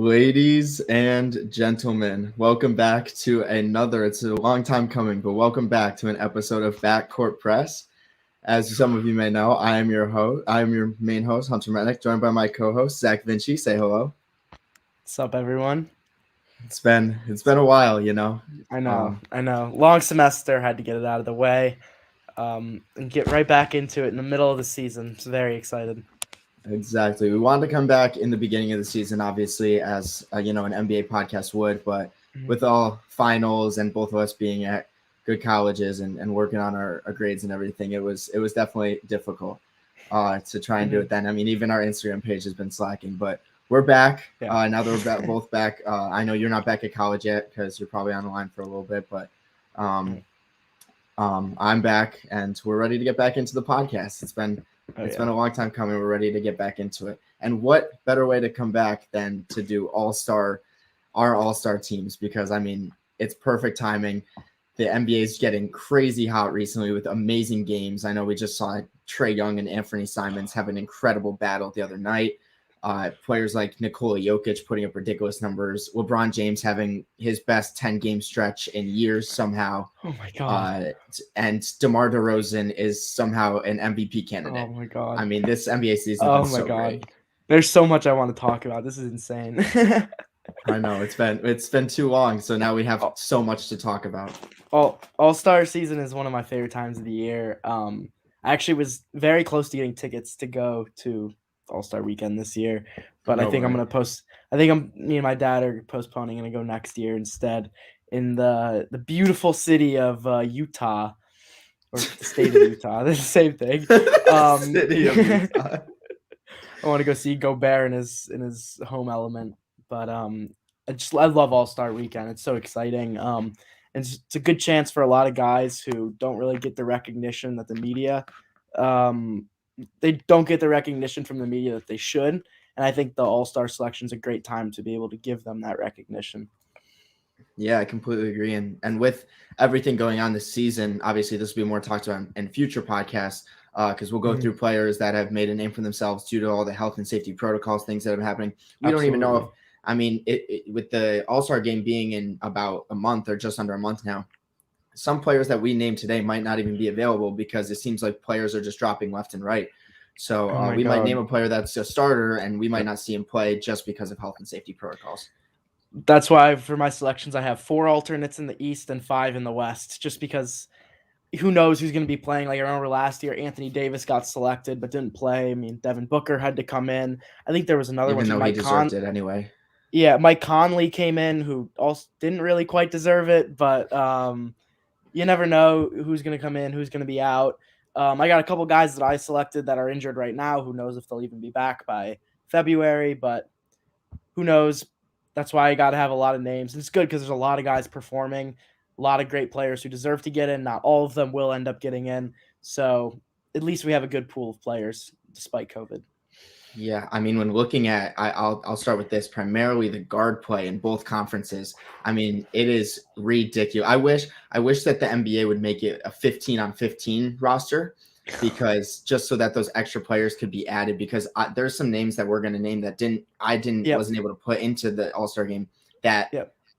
Ladies and gentlemen, welcome back to it's a long time coming, but welcome back to an episode of Backcourt Press. As some of you may know, I am your main host, Hunter Medic, joined by my co-host, Zach Vinci. Say hello. What's up, everyone? It's been a while, you know. I know. Long semester, had to get it out of the way, and get right back into it in the middle of the season. So very excited. Exactly. We wanted to come back in the beginning of the season, obviously, as an NBA podcast would, but with all finals and both of us being at good colleges and working on our grades and everything, it was definitely difficult to try and do it then. I mean, even our Instagram page has been slacking, but we're back. Now that we're both back. I know you're not back at college yet because you're probably on the line for a little bit, but I'm back and we're ready to get back into the podcast. It's been a long time coming. We're ready to get back into it. And what better way to come back than to do our all-star teams? Because, I mean, it's perfect timing. The NBA is getting crazy hot recently with amazing games. I know we just saw Trae Young and Anthony Simons have an incredible battle the other night. Players like Nikola Jokic putting up ridiculous numbers. LeBron James having his best 10-game stretch in years somehow. Oh, my God. And DeMar DeRozan is somehow an MVP candidate. Oh, my God. I mean, this NBA season has been so great. There's so much I want to talk about. This is insane. I know. It's been too long, so now we have so much to talk about. All-Star season is one of my favorite times of the year. I actually was very close to getting tickets to go to All-Star weekend this year, but I think me and my dad are postponing and go next year instead in the beautiful city of Utah, or the state of Utah. The same thing. City of Utah. I want to go see Gobert in his home element, but I love All-Star weekend. It's so exciting. And it's a good chance for a lot of guys who don't really get the recognition that the media they don't get the recognition from the media that they should. And I think the All-Star selection is a great time to be able to give them that recognition. Yeah, I completely agree. And with everything going on this season, obviously this will be more talked about in future podcasts because we'll go through players that have made a name for themselves due to all the health and safety protocols, things that are happening. We don't even know if, I mean, with the All-Star game being in about a month or just under a month now, some players that we named today might not even be available because it seems like players are just dropping left and right. So might name a player that's a starter and we might not see him play just because of health and safety protocols. That's why for my selections, I have 4 alternates in the East and 5 in the West, just because who knows who's going to be playing. Like I remember last year, Anthony Davis got selected but didn't play. I mean, Devin Booker had to come in. I think there was another one. Even though he deserved it anyway. Yeah, Mike Conley came in, who also didn't really quite deserve it, but you never know who's going to come in, who's going to be out. I got a couple guys that I selected that are injured right now. Who knows if they'll even be back by February, but who knows? That's why I got to have a lot of names. It's good because there's a lot of guys performing, a lot of great players who deserve to get in. Not all of them will end up getting in. So at least we have a good pool of players despite COVID. Yeah, I mean, when looking at, I'll start with this, primarily the guard play in both conferences. I mean, it is ridiculous. I wish that the NBA would make it a 15-on-15 roster because just so that those extra players could be added because there's some names that we're going to name that wasn't able to put into the All-Star game that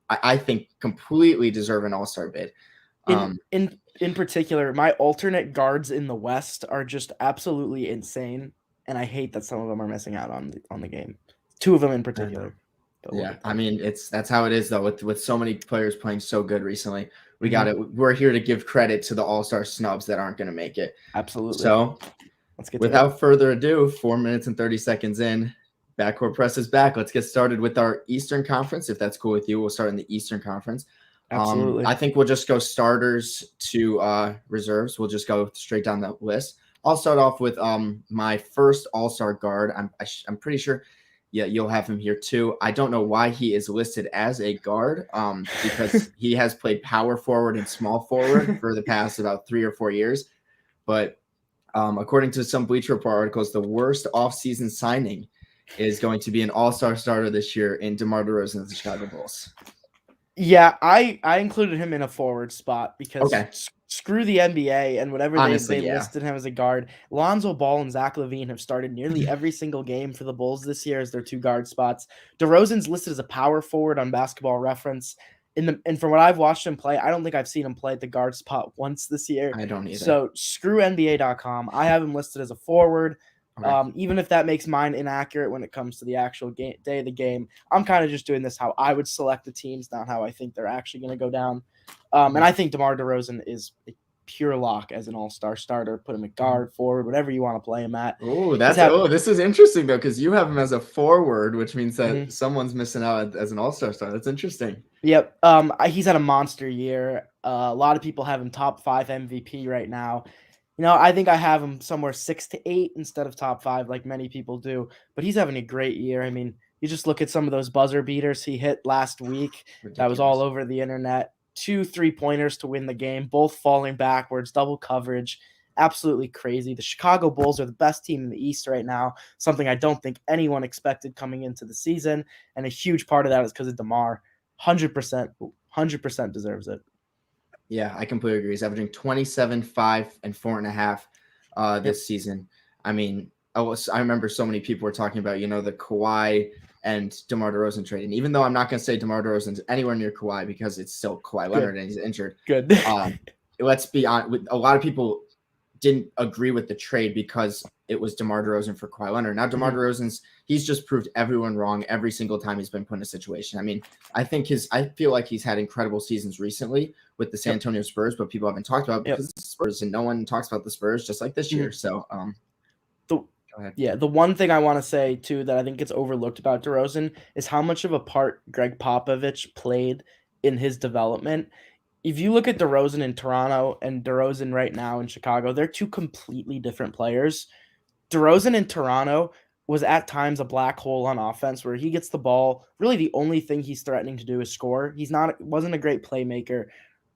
I think completely deserve an All-Star bid. In particular, my alternate guards in the West are just absolutely insane. And I hate that some of them are missing out on the game. 2 of them in particular. Yeah, I mean that's how it is though. With so many players playing so good recently, we're here to give credit to the All-Star snubs that aren't going to make it. Absolutely. So let's get without further ado, 4 minutes and 30 seconds in, Backcourt Press is back. Let's get started with our Eastern Conference. If that's cool with you, we'll start in the Eastern Conference. Absolutely. I think we'll just go starters to reserves. We'll just go straight down the list. I'll start off with my first All-Star guard. I'm pretty sure, you'll have him here too. I don't know why he is listed as a guard because he has played power forward and small forward for the past about 3 or 4 years. But according to some Bleacher Report articles, the worst offseason signing is going to be an All-Star starter this year in DeMar DeRozan of the Chicago Bulls. Yeah, I included him in a forward spot because screw the NBA and whatever Honestly, they yeah. listed him as a guard. Lonzo Ball and Zach LaVine have started nearly every single game for the Bulls this year as their 2 guard spots. DeRozan's listed as a power forward on Basketball Reference. And from what I've watched him play, I don't think I've seen him play at the guard spot once this year. I don't either. So screw NBA.com. I have him listed as a forward. Okay. Even if that makes mine inaccurate when it comes to the actual day of the game, I'm kind of just doing this how I would select the teams, not how I think they're actually going to go down. And I think DeMar DeRozan is a pure lock as an all-star starter. Put him at guard, forward, whatever you want to play him at. This is interesting though, because you have him as a forward, which means that someone's missing out as an all-star star. That's interesting. Yep. He's had a monster year. A lot of people have him top 5 MVP right now. I think I have him somewhere 6 to 8 instead of top 5, like many people do. But he's having a great year. I mean, you just look at some of those buzzer beaters he hit last week. Ridiculous. That was all over the internet. 2 3-pointers to win the game, both falling backwards, double coverage. Absolutely crazy. The Chicago Bulls are the best team in the East right now, something I don't think anyone expected coming into the season. And a huge part of that is because of DeMar. 100% deserves it. Yeah, I completely agree. He's averaging 27, 5, and 4.5 this season. I mean, I remember so many people were talking about, the Kawhi and DeMar DeRozan trade. And even though I'm not going to say DeMar DeRozan's anywhere near Kawhi because it's still Kawhi Leonard and he's injured. Good. Let's be honest. A lot of people didn't agree with the trade because it was DeMar DeRozan for Kawhi Leonard. Now DeMar DeRozan's, he's just proved everyone wrong every single time he's been put in a situation. I mean, I feel like he's had incredible seasons recently with the San Antonio Spurs, but people haven't talked about because the Spurs, and no one talks about the Spurs just like this year. So, go ahead. Yeah, the one thing I want to say too that I think gets overlooked about DeRozan is how much of a part Greg Popovich played in his development. If you look at DeRozan in Toronto and DeRozan right now in Chicago, they're 2 completely different players. DeRozan in Toronto was at times a black hole on offense where he gets the ball. Really, the only thing he's threatening to do is score. Wasn't a great playmaker,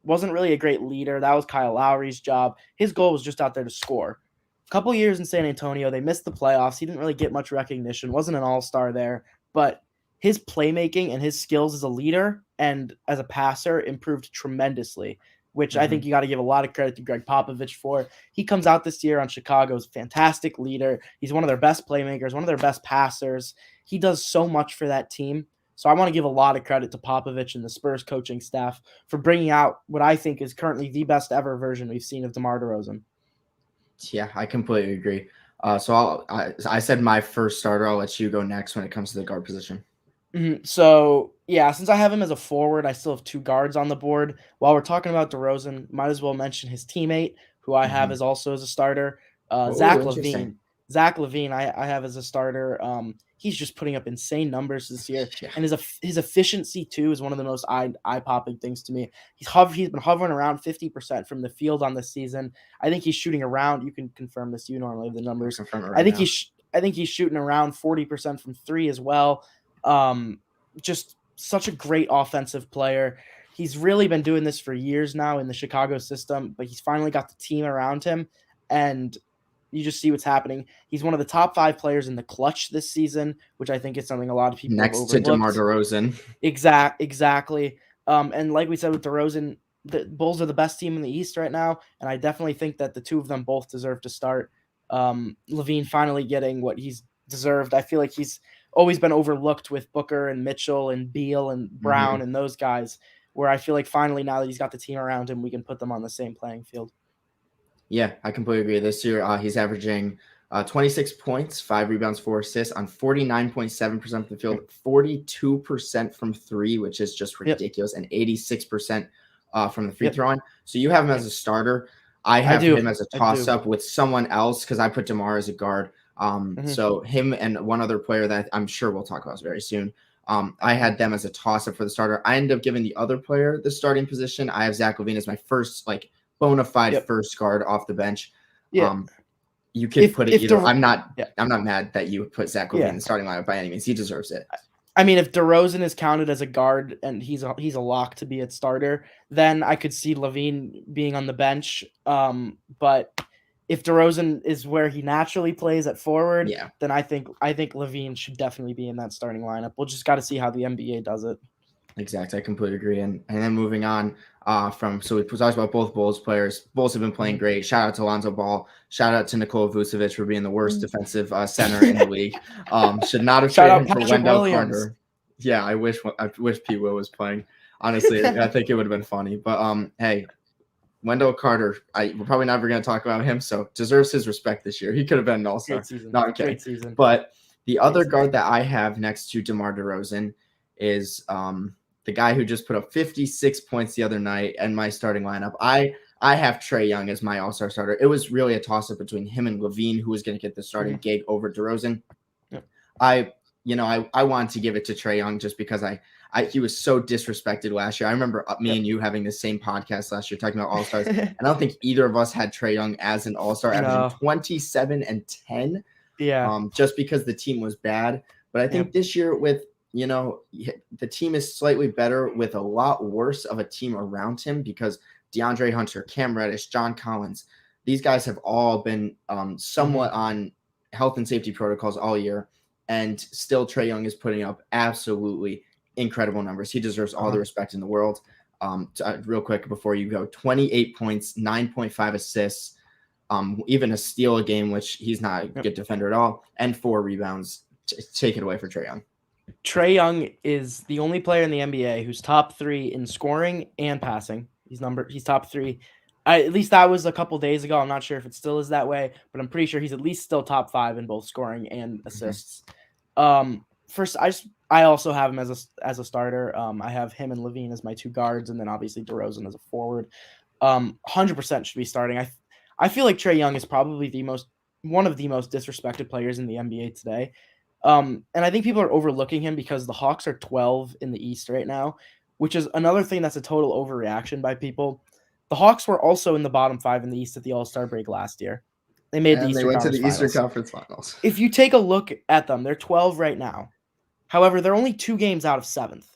wasn't really a great leader. That was Kyle Lowry's job. His goal was just out there to score. A couple years in San Antonio, they missed the playoffs. He didn't really get much recognition, wasn't an all-star there, but his playmaking and his skills as a leader and as a passer improved tremendously, which I think you got to give a lot of credit to Greg Popovich for. He comes out this year on Chicago's fantastic leader. He's one of their best playmakers, one of their best passers. He does so much for that team. So I want to give a lot of credit to Popovich and the Spurs coaching staff for bringing out what I think is currently the best ever version we've seen of DeMar DeRozan. Yeah, I completely agree. So I said my first starter. I'll let you go next when it comes to the guard position. So, yeah, since I have him as a forward, I still have 2 guards on the board. While we're talking about DeRozan, might as well mention his teammate, who I have as also as a starter, Zach LaVine. Zach LaVine, I have as a starter. He's just putting up insane numbers this year, and his efficiency too is one of the most eye-popping things to me. He's been hovering around 50% from the field on this season. I think he's shooting around. You can confirm this. You normally have the numbers. I think he's shooting around 40% from 3 as well. Just such a great offensive player. He's really been doing this for years now in the Chicago system, but he's finally got the team around him, and you just see what's happening. He's one of the top 5 players in the clutch this season, which I think is something a lot of people next to DeMar DeRozan. Exactly. And like we said with DeRozan, the Bulls are the best team in the East right now, and I definitely think that the 2 of them both deserve to start. LaVine finally getting what he's deserved. I feel like he's always been overlooked with Booker and Mitchell and Beal and Brown and those guys, where I feel like finally now that he's got the team around him, we can put them on the same playing field. Yeah, I completely agree. This year, he's averaging 26 points, 5 rebounds, 4 assists on 49.7% of the field, 42% from 3, which is just ridiculous, and 86% from the free throw line. So you have him as a starter. I have him as a toss-up with someone else because I put DeMar as a guard. So him and one other player that I'm sure we'll talk about very soon. I had them as a toss-up for the starter. I ended up giving the other player the starting position. I have Zach LaVine as my first bona fide first guard off the bench. You could put it either. I'm not mad that you put Zach LaVine in the starting lineup by any means. He deserves it. I mean, if DeRozan is counted as a guard and he's a lock to be a starter, then I could see LaVine being on the bench. But if DeRozan is where he naturally plays at forward, then I think LaVine should definitely be in that starting lineup. We'll just got to see how the NBA does it. Exactly. I completely agree. And then moving on so we talked about both Bulls players. Bulls have been playing great. Shout out to Lonzo Ball. Shout out to Nikola Vucevic for being the worst defensive center in the league. Should not have Shout traded out him for Patrick Wendell Williams. Carter. Yeah, I wish P. Will was playing. Honestly, I think it would have been funny. But hey, Wendell Carter, we're probably never going to talk about him, so deserves his respect this year. He could have been an all-star. Great season. No, I'm kidding. Great season. But the other guard that I have next to DeMar DeRozan is the guy who just put up 56 points the other night in my starting lineup. I have Trae Young as my all-star starter. It was really a toss-up between him and Levine, who was going to get the starting gig over DeRozan. Yeah. I wanted to give it to Trae Young just because he was so disrespected last year. I remember me and you having the same podcast last year talking about all-stars. And I don't think either of us had Trae Young as an all-star, averaging 27 and 10. Yeah. Just because the team was bad. But I think this year with the team is slightly better with a lot worse of a team around him because DeAndre Hunter, Cam Reddish, John Collins, these guys have all been somewhat on health and safety protocols all year. And still Trae Young is putting up absolutely incredible numbers. He deserves all the respect in the world. Real quick before you go, 28 points, 9.5 assists, even a steal a game, which he's not a good defender at all, and 4 rebounds. Take it away for Trae Young. Trae Young is the only player in the NBA who's top 3 in scoring and passing. He's top 3. At least that was a couple days ago. I'm not sure if it still is that way, but I'm pretty sure he's at least still top 5 in both scoring and assists. First, I also have him as a starter. I have him and Levine as my 2 guards, and then obviously DeRozan as a forward. 100% should be starting. I feel like Trae Young is probably one of the most disrespected players in the NBA today. And I think people are overlooking him because the Hawks are 12 in the East right now, which is another thing that's a total overreaction by people. The Hawks were also in the bottom 5 in the East at the All-Star break last year. They made the Eastern Conference Finals. If you take a look at them, they're 12 right now. However, they're only 2 games out of 7th,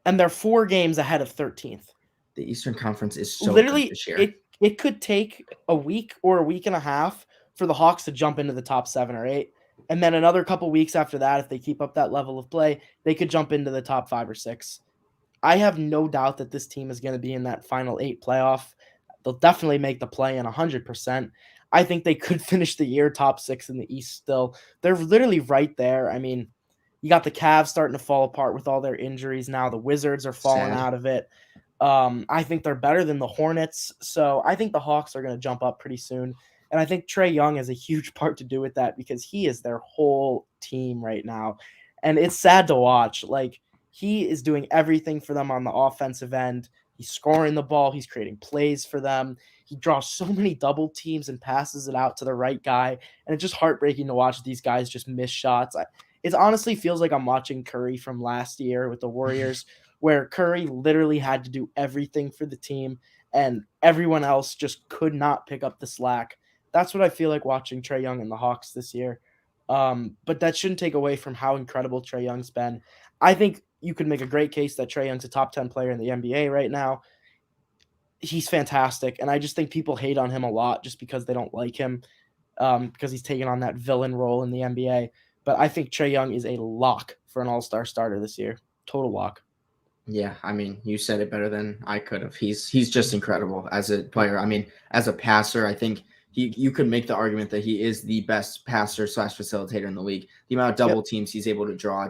and they're 4 games ahead of 13th. The Eastern Conference is so literally good this year. It could take a week or a week and a half for the Hawks to jump into the top 7 or 8. And then another couple weeks after that, if they keep up that level of play, they could jump into the top 5 or 6. I have no doubt that this team is going to be in that final 8 playoff. They'll definitely make the play in 100%. I think they could finish the year top 6 in the East still. They're literally right there. I mean, you got the Cavs starting to fall apart with all their injuries now. The Wizards are falling out of it. I think they're better than the Hornets. So I think the Hawks are going to jump up pretty soon. And I think Trae Young has a huge part to do with that because he is their whole team right now. And it's sad to watch. Like, he is doing everything for them on the offensive end. He's scoring the ball. He's creating plays for them. He draws so many double teams and passes it out to the right guy. And it's just heartbreaking to watch these guys just miss shots. It honestly feels like I'm watching Curry from last year with the Warriors, where Curry literally had to do everything for the team and everyone else just could not pick up the slack. That's what I feel like watching Trae Young and the Hawks this year. But that shouldn't take away from how incredible Trae Young's been. I think you could make a great case that Trae Young's a top 10 player in the NBA right now. He's fantastic. And I just think people hate on him a lot just because they don't like him because he's taken on that villain role in the NBA. But I think Trae Young is a lock for an all-star starter this year. Total lock. Yeah, I mean, you said it better than I could have. He's just incredible as a player. I mean, as a passer, I think you could make the argument that he is the best passer / facilitator in the league. The amount of double teams he's able to draw,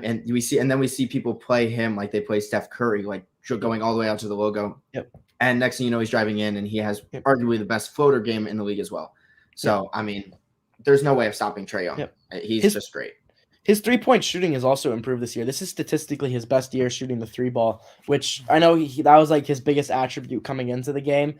and we see people play him like they play Steph Curry, like going all the way out to the logo. And next thing you know, he's driving in, and he has arguably the best floater game in the league as well. So I mean, there's no way of stopping Trae Young. He's just great. His 3-point shooting has also improved this year. This is statistically his best year shooting the 3 ball, which I know that was like his biggest attribute coming into the game.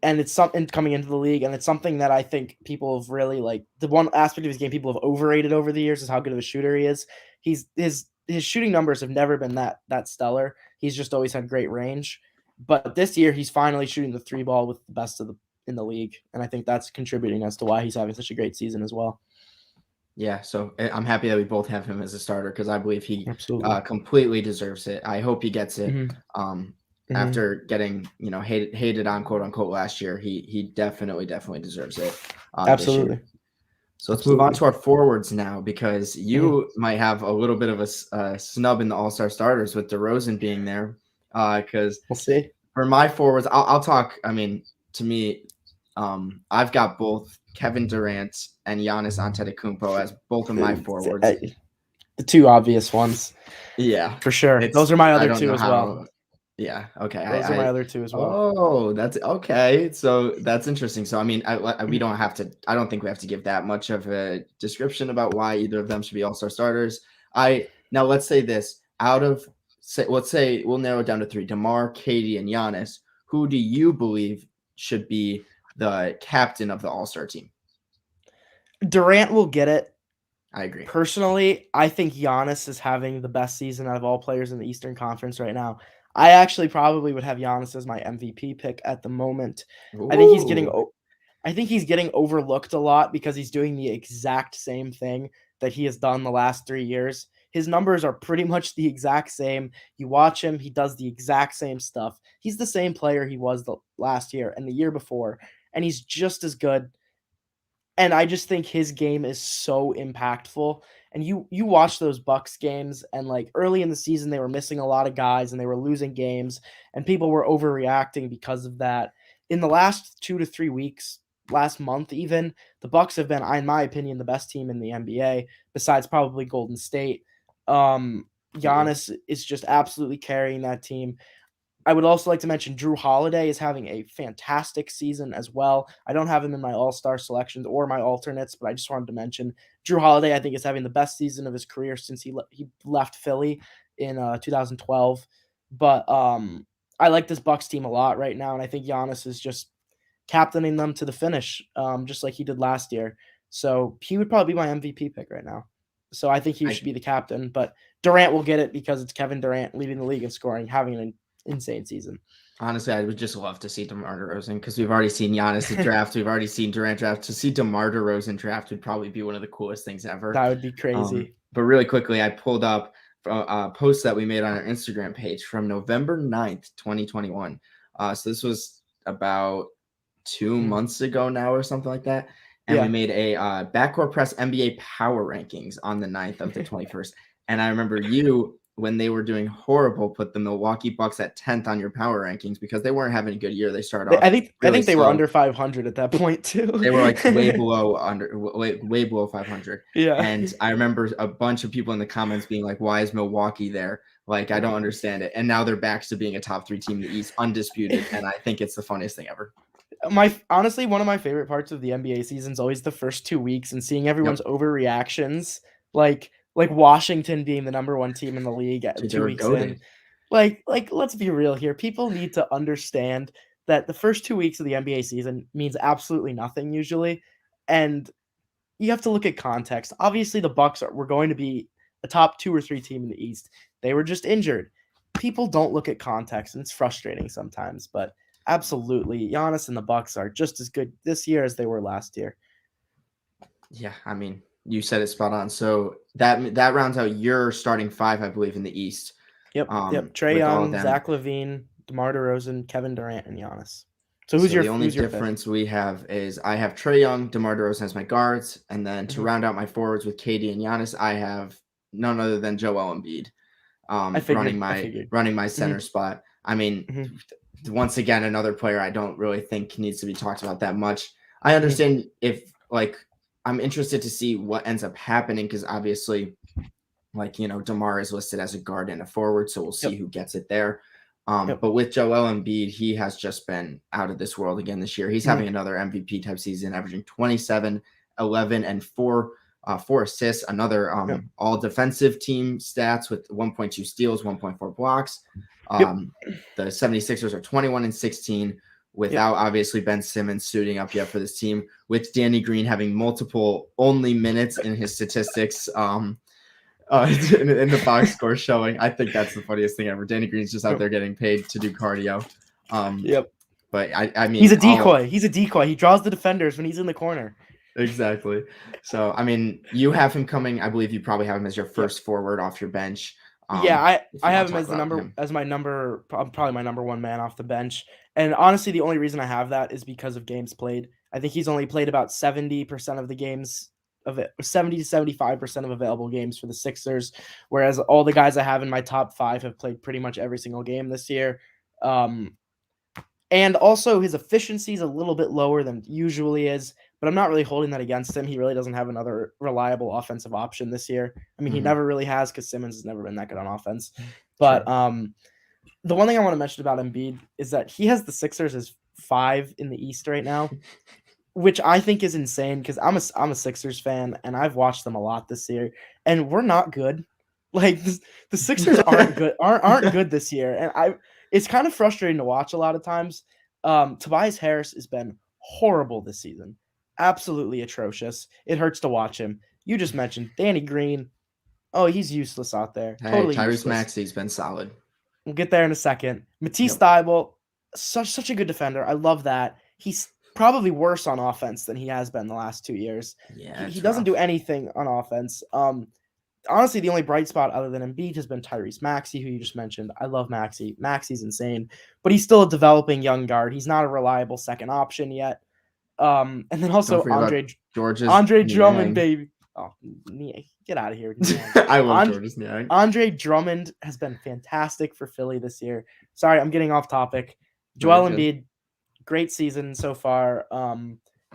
And it's something coming into the league. And it's something that I think people have really the one aspect of his game people have overrated over the years is how good of a shooter he is. His shooting numbers have never been that stellar. He's just always had great range. But this year he's finally shooting the 3 ball with the best in the league. And I think that's contributing as to why he's having such a great season as well. Yeah, so I'm happy that we both have him as a starter because I believe he completely deserves it. I hope he gets it. After getting hated on quote unquote last year, he definitely deserves it. Absolutely. So let's move on to our forwards now, because you might have a little bit of a snub in the All-Star starters with DeRozan being there. Because we'll see. For my forwards, I'll talk. I mean, to me, I've got both Kevin Durant and Giannis Antetokounmpo as both of my forwards. The two obvious ones. Yeah, for sure. Those are my other two as well. Yeah. Okay. Those are my other two as well. Oh, that's okay. So that's interesting. So I mean, we don't have to. I don't think we have to give that much of a description about why either of them should be All-Star starters. Now let's say this. Let's say we'll narrow it down to three: DeMar, KD, and Giannis. Who do you believe should be the captain of the All-Star team? Durant will get it. I agree. Personally, I think Giannis is having the best season out of all players in the Eastern Conference right now. I actually probably would have Giannis as my MVP pick at the moment. Ooh. I think he's getting overlooked a lot because he's doing the exact same thing that he has done the last 3 years. His numbers are pretty much the exact same. You watch him, he does the exact same stuff. He's the same player he was the last year and the year before, and he's just as good. And I just think his game is so impactful. And you watch those Bucks games, and like early in the season, they were missing a lot of guys and they were losing games, and people were overreacting because of that. In the last 2 to 3 weeks, last month even, the Bucks have been, in my opinion, the best team in the NBA, besides probably Golden State. Giannis is just absolutely carrying that team. I would also like to mention Jrue Holiday is having a fantastic season as well. I don't have him in my all-star selections or my alternates, but I just wanted to mention Jrue Holiday, I think, is having the best season of his career since he left Philly in 2012. But I like this Bucks team a lot right now, and I think Giannis is just captaining them to the finish, just like he did last year. So he would probably be my MVP pick right now. So I think he should be the captain, but Durant will get it because it's Kevin Durant leading the league in scoring, having an insane season. Honestly, I would just love to see DeMar DeRozan, because we've already seen Giannis draft. We've already seen Durant draft. To see DeMar DeRozan draft would probably be one of the coolest things ever. That would be crazy. But really quickly, I pulled up a post that we made on our Instagram page from November 9th, 2021. So this was about 2 months ago now or something like that. And we made a Backcourt Press NBA Power Rankings on the 9th of the 21st. And I remember you, when they were doing horrible, put the Milwaukee Bucks at 10th on your power rankings because they weren't having a good year. They started off. I think they were under 500 at that point too. They were like way below 500. Yeah. And I remember a bunch of people in the comments being like, "Why is Milwaukee there? Like, I don't understand it." And now they're back to being a top 3 team in the East, undisputed. And I think it's the funniest thing ever. Honestly, one of my favorite parts of the NBA season is always the first 2 weeks and seeing everyone's overreactions. Like Washington being the number 1 team in the league at 2 weeks in. Like, let's be real here. People need to understand that the first 2 weeks of the NBA season means absolutely nothing usually. And you have to look at context. Obviously, the Bucks were going to be a top 2 or 3 team in the East. They were just injured. People don't look at context, and it's frustrating sometimes. But absolutely, Giannis and the Bucks are just as good this year as they were last year. Yeah, I mean, you said it spot on. So that rounds out your starting 5, I believe, in the East. Yep. Trae Young, Zach LaVine, DeMar DeRozan, Kevin Durant, and Giannis. So the only difference we have is I have Trae Young, DeMar DeRozan as my guards, and then to round out my forwards with KD and Giannis, I have none other than Joel Embiid running my center spot. I mean, once again, another player I don't really think needs to be talked about that much. I understand if I'm interested to see what ends up happening because obviously, DeMar is listed as a guard and a forward, so we'll see who gets it there. But with Joel Embiid, he has just been out of this world again this year. He's having another MVP type season, averaging 27, 11, and 4 assists, another all defensive team stats with 1.2 steals, 1.4 blocks. The 76ers are 21 and 16 without obviously Ben Simmons suiting up yet for this team, with Danny Green having multiple only minutes in his statistics in the box score showing. I think that's the funniest thing ever. Danny Green's just out there getting paid to do cardio. But I mean, he's a decoy. He's a decoy. He draws the defenders when he's in the corner. Exactly. So, I mean, you have him coming. I believe you probably have him as your first forward off your bench. I have him as my probably my number 1 man off the bench. And honestly, the only reason I have that is because of games played. I think he's only played about 70% of the games of it, 70 to 75% of available games for the Sixers, whereas all the guys I have in my top 5 have played pretty much every single game this year. And also his efficiency is a little bit lower than it usually is, but I'm not really holding that against him. He really doesn't have another reliable offensive option this year. I mean, he never really has because Simmons has never been that good on offense. But the one thing I want to mention about Embiid is that he has the Sixers as 5 in the East right now, which I think is insane because I'm a Sixers fan and I've watched them a lot this year, and we're not good. Like the Sixers aren't good, aren't good this year, and it's kind of frustrating to watch a lot of times. Tobias Harris has been horrible this season, absolutely atrocious. It hurts to watch him. You just mentioned Danny Green. Oh, he's useless out there. Hey, Totally Tyrese useless. Maxey's been solid. We'll get there in a second. Matisse Thybulle, such a good defender. I love that. He's probably worse on offense than he has been the last 2 years. Yeah, he doesn't do anything on offense. Honestly, the only bright spot other than Embiid has been Tyrese Maxey, who you just mentioned. I love Maxey. Maxey's insane, but he's still a developing young guard. He's not a reliable second option yet. And then also Andre Drummond, baby. Oh, get out of here. I love Georges Niang. Andre Drummond has been fantastic for Philly this year. Sorry, I'm getting off topic. Joel Embiid, great season so far.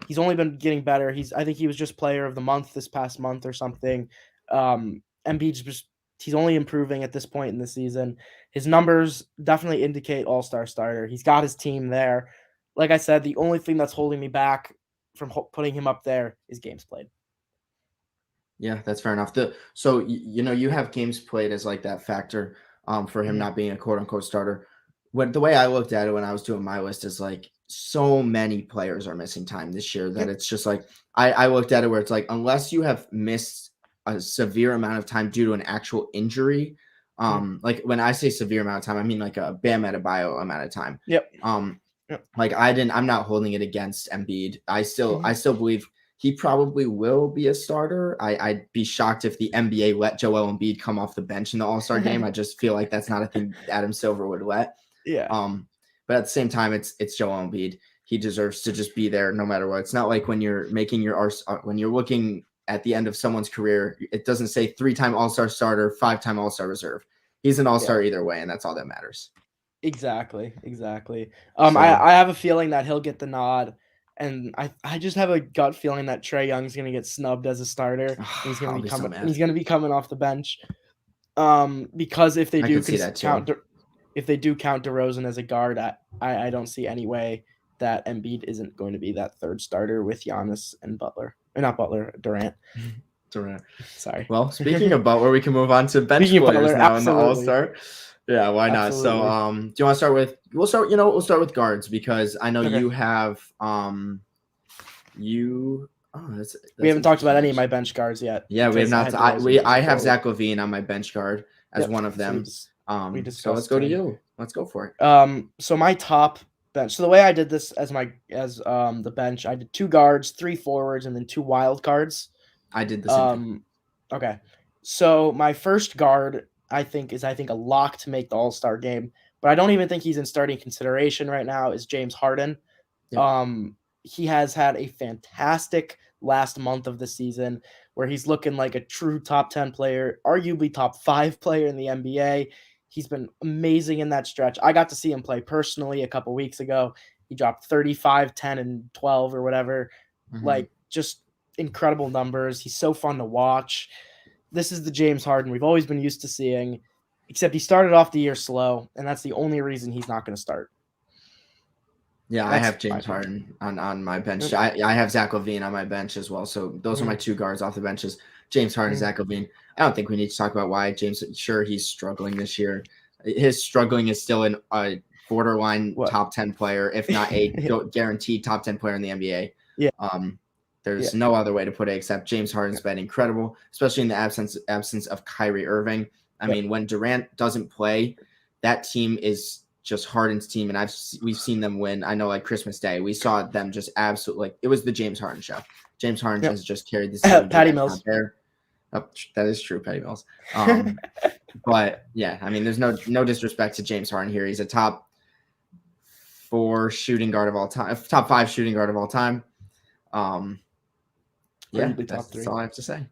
He's only been getting better. I think he was just player of the month this past month or something. Embiid's he's only improving at this point in the season. His numbers definitely indicate all-star starter. He's got his team there. Like I said, the only thing that's holding me back from putting him up there is games played. Yeah, that's fair enough. So you have games played as like that factor for him not being a quote unquote starter. The way I looked at it when I was doing my list is like so many players are missing time this year that it's just like I looked at it where it's like unless you have missed a severe amount of time due to an actual injury, like when I say severe amount of time, I mean like a Bam Adebayo amount of time. Like I'm not holding it against Embiid. I still believe he probably will be a starter. I'd be shocked if the NBA let Joel Embiid come off the bench in the All-Star game. I just feel like that's not a thing Adam Silver would let. Yeah. But at the same time, it's Joel Embiid. He deserves to just be there no matter what. It's not like when you're making when you're looking at the end of someone's career, it doesn't say 3-time All-Star starter, 5-time All-Star reserve. He's an All-Star either way, and that's all that matters. Exactly. I have a feeling that he'll get the nod. And I just have a gut feeling that Trae Young's going to get snubbed as a starter. He's going to be coming off the bench. Because if they do count DeRozan as a guard, I don't see any way that Embiid isn't going to be that third starter with Giannis and Butler. Or not Butler, Durant. Sorry. Well, speaking of Butler, we can move on to bench players now in the All-Star. Yeah, why not? Absolutely. So, do you want to start with? We'll start with guards because I know you have we haven't talked about any of my bench guards yet. Yeah, we have not. I have Zach LaVine on my bench guard as one of them. So let's go to you. Let's go for it. So my top bench. So the way I did this as the bench, I did 2 guards, 3 forwards, and then 2 wild cards. I did the same. Okay. So my first guard I think a lock to make the All-Star game, but I don't even think he's in starting consideration right now, is James Harden. Yep. He has had a fantastic last month of the season where he's looking like a true top 10 player, arguably top 5 player in the NBA. He's been amazing in that stretch. I got to see him play personally a couple weeks ago. He dropped 35, 10, and 12 or whatever. Like just incredible numbers. He's so fun to watch. This is the James Harden we've always been used to seeing, except he started off the year slow, and that's the only reason he's not going to start. Yeah, I have James Harden on my bench. I have Zach LaVine on my bench as well. So those are my 2 guards off the benches. James Harden, Zach LaVine. I don't think we need to talk about why James. Sure, he's struggling this year. His struggling is still in a borderline top 10 player, if not a guaranteed top 10 player in the NBA. Yeah. There's no other way to put it except James Harden's been incredible, especially in the absence of Kyrie Irving. I mean, when Durant doesn't play, that team is just Harden's team, and we've seen them win. I know, like Christmas Day, we saw them just absolutely it was the James Harden show. James Harden has just carried this team. Patty Mills. Oh, that is true, Patty Mills. But yeah, I mean, there's no disrespect to James Harden here. He's a top 4 shooting guard of all time, top 5 shooting guard of all time. Yeah, Arguably top that's 3. all I have to say.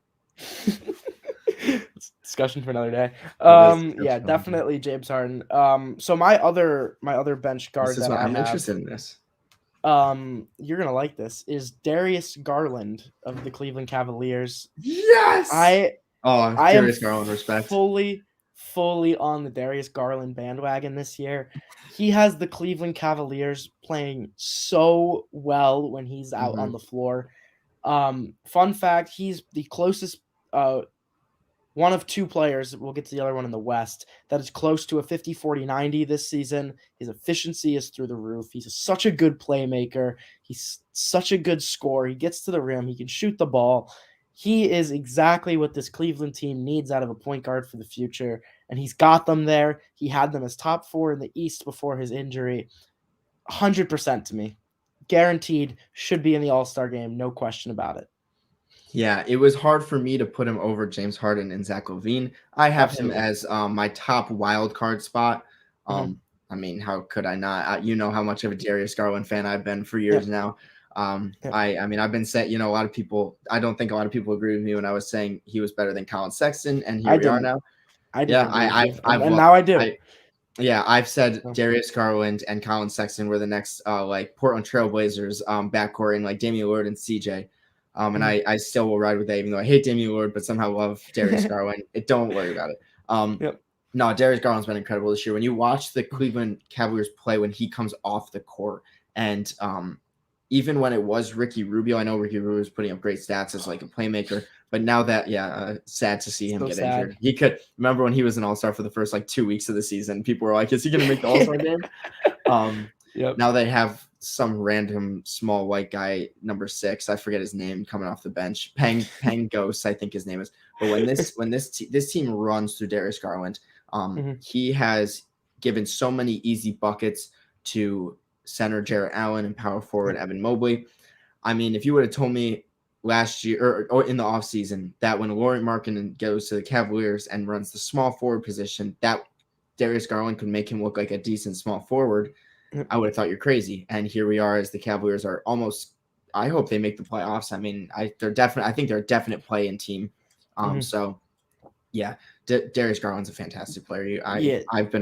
Discussion for another day. Yeah, Definitely James Harden. So my other bench guard this is that what I I'm have, interested in this. you're gonna like this, is Darius Garland of the Cleveland Cavaliers. Yes. I Darius am Garland, respect. fully on the Darius Garland bandwagon this year. He has the Cleveland Cavaliers playing so well when he's out on the floor. Fun fact, he's the closest one of 2 players, we'll get to the other one in the West, that is close to a 50-40-90 this season. His efficiency is through the roof. He's such a good playmaker. He's such a good scorer. He gets to the rim. He can shoot the ball. He is exactly what this Cleveland team needs out of a point guard for the future, and he's got them there. He had them as top 4 in the East before his injury. 100% to me. Guaranteed, should be in the All-Star game, no question about it. Yeah, it was hard for me to put him over James Harden and Zach LaVine. I have him as my top wild card spot. I mean, how could I not? You know how much of a Darius Garland fan I've been for years now. I mean, I've been saying, a lot of people, I don't think a lot of people agree with me when I was saying he was better than Colin Sexton, and here we are now. Now I do. I've said Darius Garland and Colin Sexton were the next like Portland Trailblazers backcourt, and like Damian Lillard and CJ. And I still will ride with that, even though I hate Damian Lillard, but somehow love Darius Garland. Don't worry about it. No, Darius Garland's been incredible this year. When you watch the Cleveland Cavaliers play when he comes off the court, and even when it was Ricky Rubio, I know Ricky Rubio was putting up great stats as like a playmaker, but now that, sad to see him get injured. He could remember when he was an All-Star for the first like 2 weeks of the season. People were like, "Is he going to make the All-Star game?" Now they have some random small white guy, number 6, I forget his name, coming off the bench. Peng Ghost, I think his name is. But when this team runs through Darius Garland, he has given so many easy buckets to center Jarrett Allen and power forward Evan Mobley. I mean, if you would have told me last year or in the offseason that when Lauri Markkanen goes to the Cavaliers and runs the small forward position, that Darius Garland could make him look like a decent small forward, I would have thought you're crazy. And here we are, as the Cavaliers are almost, I hope they make the playoffs. I mean, I think they're a definite play-in team. So yeah, Darius Garland's a fantastic player. I've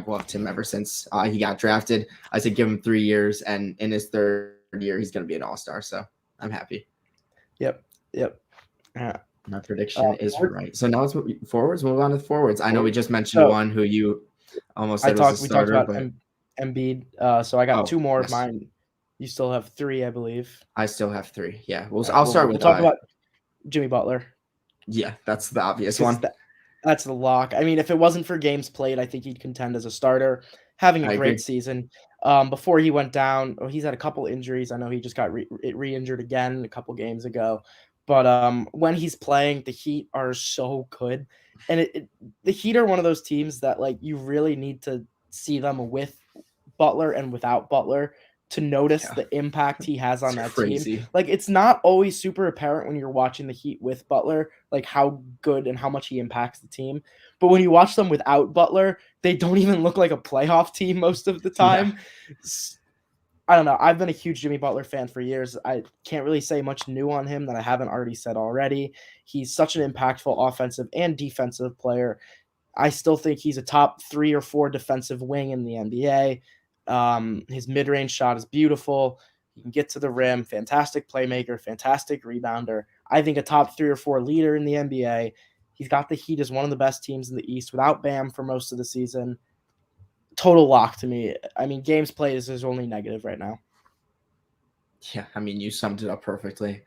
loved him ever since he got drafted. I said give him 3 years, and in his 3rd year, he's going to be an all-star. So I'm happy. Yep. My prediction is right. So now let's move on to the forwards. I know we just mentioned one who you almost said was a starter. We talked about Embiid. So I got 2 more of mine. You still have 3, I believe. I still have 3. Yeah. I'll start with talk about Jimmy Butler. Yeah, that's the obvious one. That's the lock. I mean, if it wasn't for games played, I think he'd contend as a starter. Having a great season. Before he went down, he's had a couple injuries. I know he just got re-injured again a couple games ago. But when he's playing, the Heat are so good. And the Heat are one of those teams that like you really need to see them with Butler and without Butler to notice the impact he has on that team. Like, it's not always super apparent when you're watching the Heat with Butler, like how good and how much he impacts the team. But when you watch them without Butler, they don't even look like a playoff team most of the time. I don't know. I've been a huge Jimmy Butler fan for years. I can't really say much new on him that I haven't already said already. He's such an impactful offensive and defensive player. I still think he's a top 3 or 4 defensive wing in the NBA. His mid-range shot is beautiful. He can get to the rim. Fantastic playmaker, fantastic rebounder. I think a top 3 or 4 leader in the NBA. He's got the Heat as one of the best teams in the East without Bam for most of the season. Total lock to me. I mean, games played is his only negative right now. Yeah, I mean, you summed it up perfectly.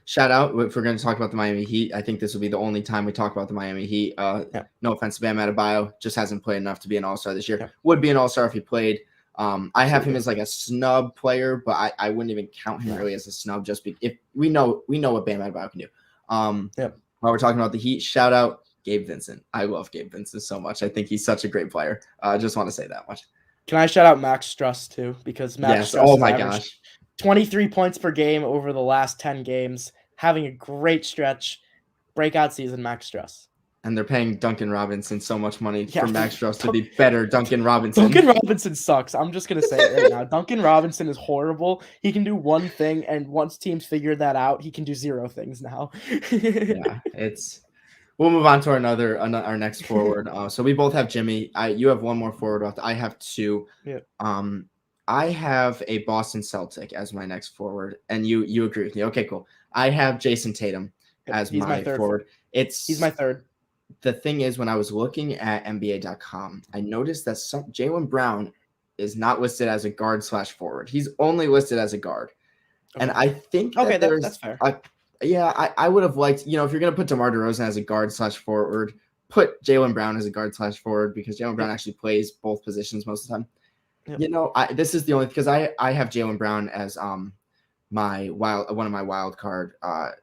Shout out, if we're going to talk about the Miami Heat, I think this will be the only time we talk about the Miami Heat. No offense to Bam Adebayo, just hasn't played enough to be an all-star this year. Would be an all-star if he played. I have him as like a snub player, but I wouldn't even count him really as a snub just because if we know what Bam Adebayo can do. While we're talking about the Heat, shout out Gabe Vincent. I love Gabe Vincent so much. I think he's such a great player. I just want to say that much. Can I shout out Max Struss too? Because Max Struss oh my gosh, 23 points per game over the last 10 games, having a great stretch. Breakout season, Max Struss. And they're paying Duncan Robinson so much money Yeah. for Max Strus to be better Duncan Robinson. Duncan Robinson sucks. I'm just going to say it right now. Duncan Robinson is horrible. He can do one thing, and once teams figure that out, he can do 0 things now. Yeah, we'll move on to our next forward. So we both have Jimmy. You have one more forward left. I have 2. Yeah. I have a Boston Celtic as my next forward, and you agree with me. Okay, cool. I have Jayson Tatum as my forward. He's my third. The thing is, when I was looking at NBA.com, I noticed that Jaylen Brown is not listed as a guard/forward. He's only listed as a guard. Okay. And I think that's fair. I would have liked, if you're going to put DeMar DeRozan as a guard/forward, put Jaylen Brown as a guard/forward, because Jaylen Brown actually plays both positions most of the time. Yep. This is the only, because I have Jaylen Brown as one of my wild card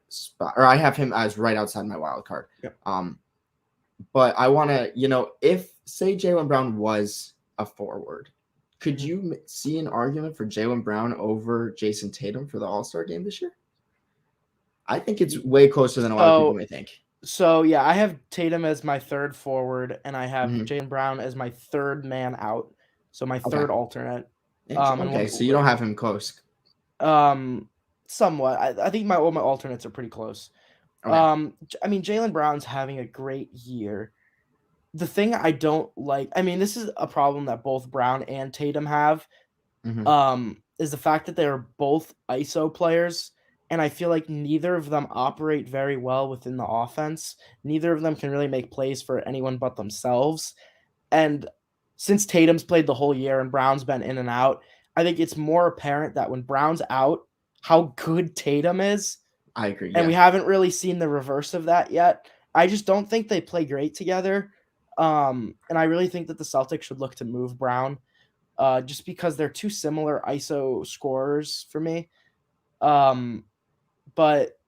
spot, or I have him as right outside my wild card. Yep. But I want to, if say Jaylen Brown was a forward, could you see an argument for Jaylen Brown over Jayson Tatum for the All-Star game this year? I think it's way closer than a lot of people may think. So, yeah, I have Tatum as my third forward, and I have Jaylen Brown as my third man out. So my third alternate. Okay, so you don't have him close. Somewhat. I think all my alternates are pretty close. Okay. I mean, Jaylen Brown's having a great year. The thing I don't like, this is a problem that both Brown and Tatum have, is the fact that they're both ISO players, and I feel like neither of them operate very well within the offense. Neither of them can really make plays for anyone but themselves. And since Tatum's played the whole year and Brown's been in and out, I think it's more apparent that when Brown's out, how good Tatum is. I agree. And we haven't really seen the reverse of that yet. I just don't think they play great together. And I really think that the Celtics should look to move Brown, just because they're too similar ISO scorers for me. But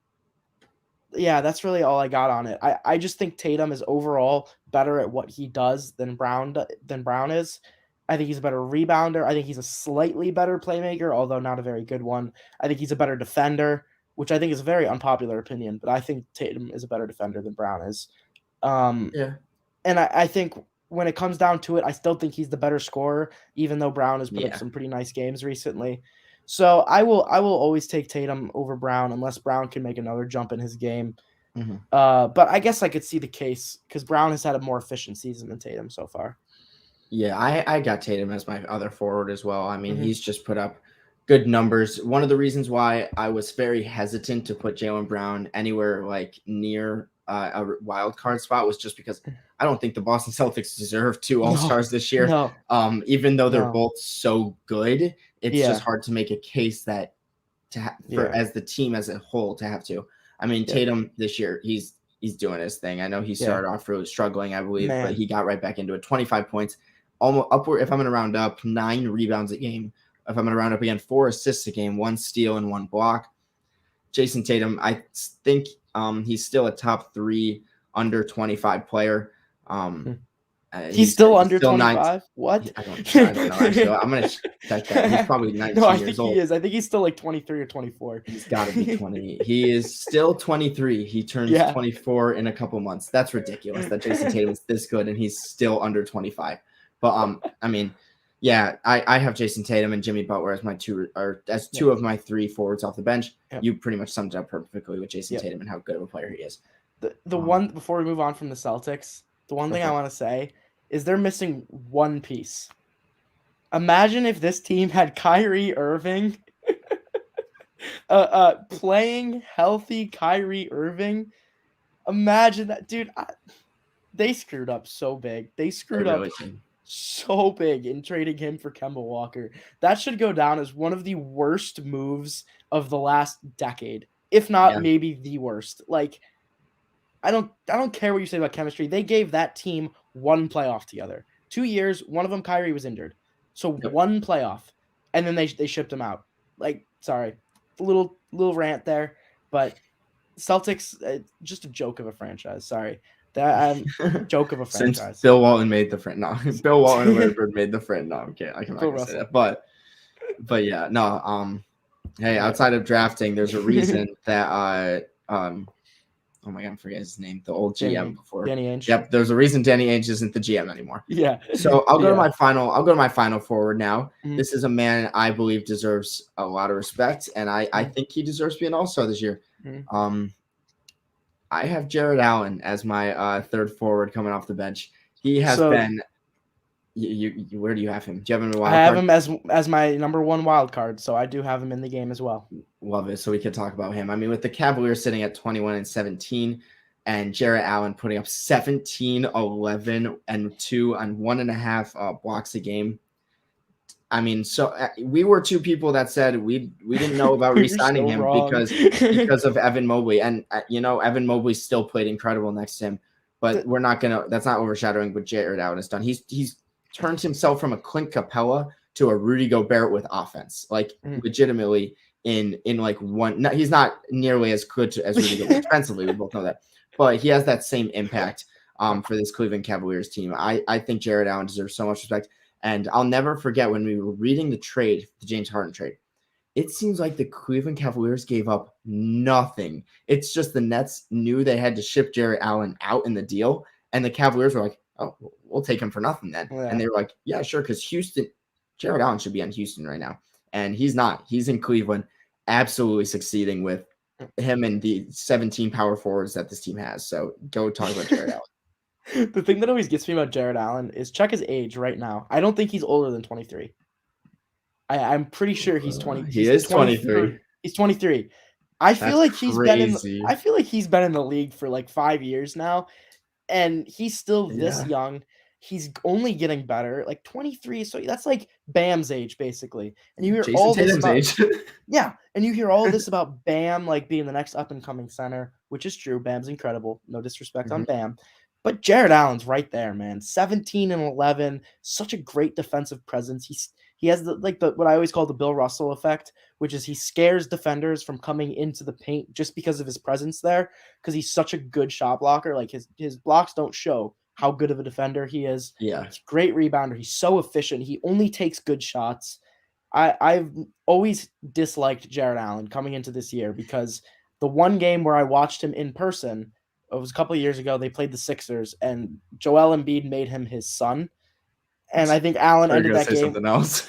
yeah, that's really all I got on it. I just think Tatum is overall better at what he does than Brown is. I think he's a better rebounder. I think he's a slightly better playmaker, although not a very good one. I think he's a better defender, which I think is a very unpopular opinion, but I think Tatum is a better defender than Brown is. Yeah. And I think when it comes down to it, I still think he's the better scorer, even though Brown has put up some pretty nice games recently. So I will always take Tatum over Brown unless Brown can make another jump in his game. But I guess I could see the case because Brown has had a more efficient season than Tatum so far. Yeah, I got Tatum as my other forward as well. I mean, he's just put up good numbers. One of the reasons why I was very hesitant to put Jaylen Brown anywhere like near a wild card spot was just because I don't think the Boston Celtics deserve 2 All-Stars this year. No. Even though they're both so good, it's just hard to make a case that as the team as a whole to have to. I mean, Tatum this year, he's doing his thing. I know he started off really struggling, I believe, but he got right back into it. 25 points, almost upward. If I'm going to round up, 9 rebounds a game. If I'm going to round up again, 4 assists a game, 1 steal and 1 block. Jayson Tatum, I think he's still a top 3 under 25 player. He's still under 25? What? I don't know. Actually, I'm going to check that. He's probably 19 no, I years think old. he is. I think he's still like 23 or 24. He's got to be 20. He is still 23. He turns 24 in a couple months. That's ridiculous that Jayson Tatum is this good and he's still under 25. But I mean, yeah, I have Jayson Tatum and Jimmy Butler as my two of my 3 forwards off the bench. You pretty much summed it up perfectly with Jayson Tatum and how good of a player he is. The one before we move on from the Celtics, the one thing I want to say is they're missing one piece. Imagine if this team had Kyrie Irving, playing healthy Kyrie Irving. Imagine that, dude. They screwed up so big. They screwed up so big in trading him for Kemba Walker. That should go down as one of the worst moves of the last decade, if not maybe the worst. Like, I don't care what you say about chemistry. They gave that team 1 playoff together. 2 years, one of them Kyrie was injured. So 1 playoff. And then they shipped him out. Like, sorry. A little rant there, but Celtics just a joke of a franchise. Sorry. That joke of a franchise. Since Bill Walton made the friend. No, Bill Walton and Woodward made the friend. No, I'm kidding. I cannot say that. But yeah, no. Hey, outside of drafting, there's a reason that oh my God, I forget his name. The old Danny GM before. Ainge. Yep. There's a reason Danny Ainge isn't the GM anymore. Yeah. So I'll go to my final. I'll go to my final forward now. Mhm. This is a man I believe deserves a lot of respect, and I think he deserves to be an All-Star this year. Mhm. I have Jared Allen as my third forward coming off the bench. He has been. You where do you have him? Do you have him in the wild card? I have him as my number one wild card, so I do have him in the game as well. Love it. So we could talk about him. I mean, with the Cavaliers sitting at 21-17, and Jared Allen putting up 17, 11, and 2 on 1.5 blocks a game. I mean, so we were two people that said we didn't know about re-signing him because of Evan Mobley, and Evan Mobley still played incredible next to him. But we're not gonna. That's not overshadowing what Jared Allen has done. He's turned himself from a Clint Capella to a Rudy Gobert with offense, like legitimately in like one. No, he's not nearly as good as Rudy Gobert defensively. We both know that, but he has that same impact for this Cleveland Cavaliers team. I think Jared Allen deserves so much respect, and I'll never forget when we were reading the James Harden trade. It seems like the Cleveland Cavaliers gave up nothing. It's just the Nets knew they had to ship Jared Allen out in the deal, and the Cavaliers were like, oh, we'll take him for nothing then. Yeah. And they were like, yeah, sure, because Jared Allen should be on Houston right now. And he's not. He's in Cleveland, absolutely succeeding with him and the 17 power forwards that this team has. So go talk about Jared Allen. The thing that always gets me about Jared Allen is check his age right now. I don't think he's older than 23. I'm pretty sure he's 20. He is 23. He's 23. I feel like he's been in the league for like 5 years now, and he's still this young. He's only getting better. Like 23, so that's like Bam's age basically. And you hear Jayson all this Tatum's about and you hear all this about Bam like being the next up and coming center, which is true. Bam's incredible. No disrespect on Bam. But Jared Allen's right there, man. 17 and 11, such a great defensive presence. He has the what I always call the Bill Russell effect, which is he scares defenders from coming into the paint just because of his presence there, because he's such a good shot blocker. Like his blocks don't show how good of a defender he is. Yeah. He's a great rebounder. He's so efficient. He only takes good shots. I've always disliked Jared Allen coming into this year because the one game where I watched him in person, it was a couple of years ago, they played the Sixers, and Joel Embiid made him his son. And I think Allen ended that game. Something else.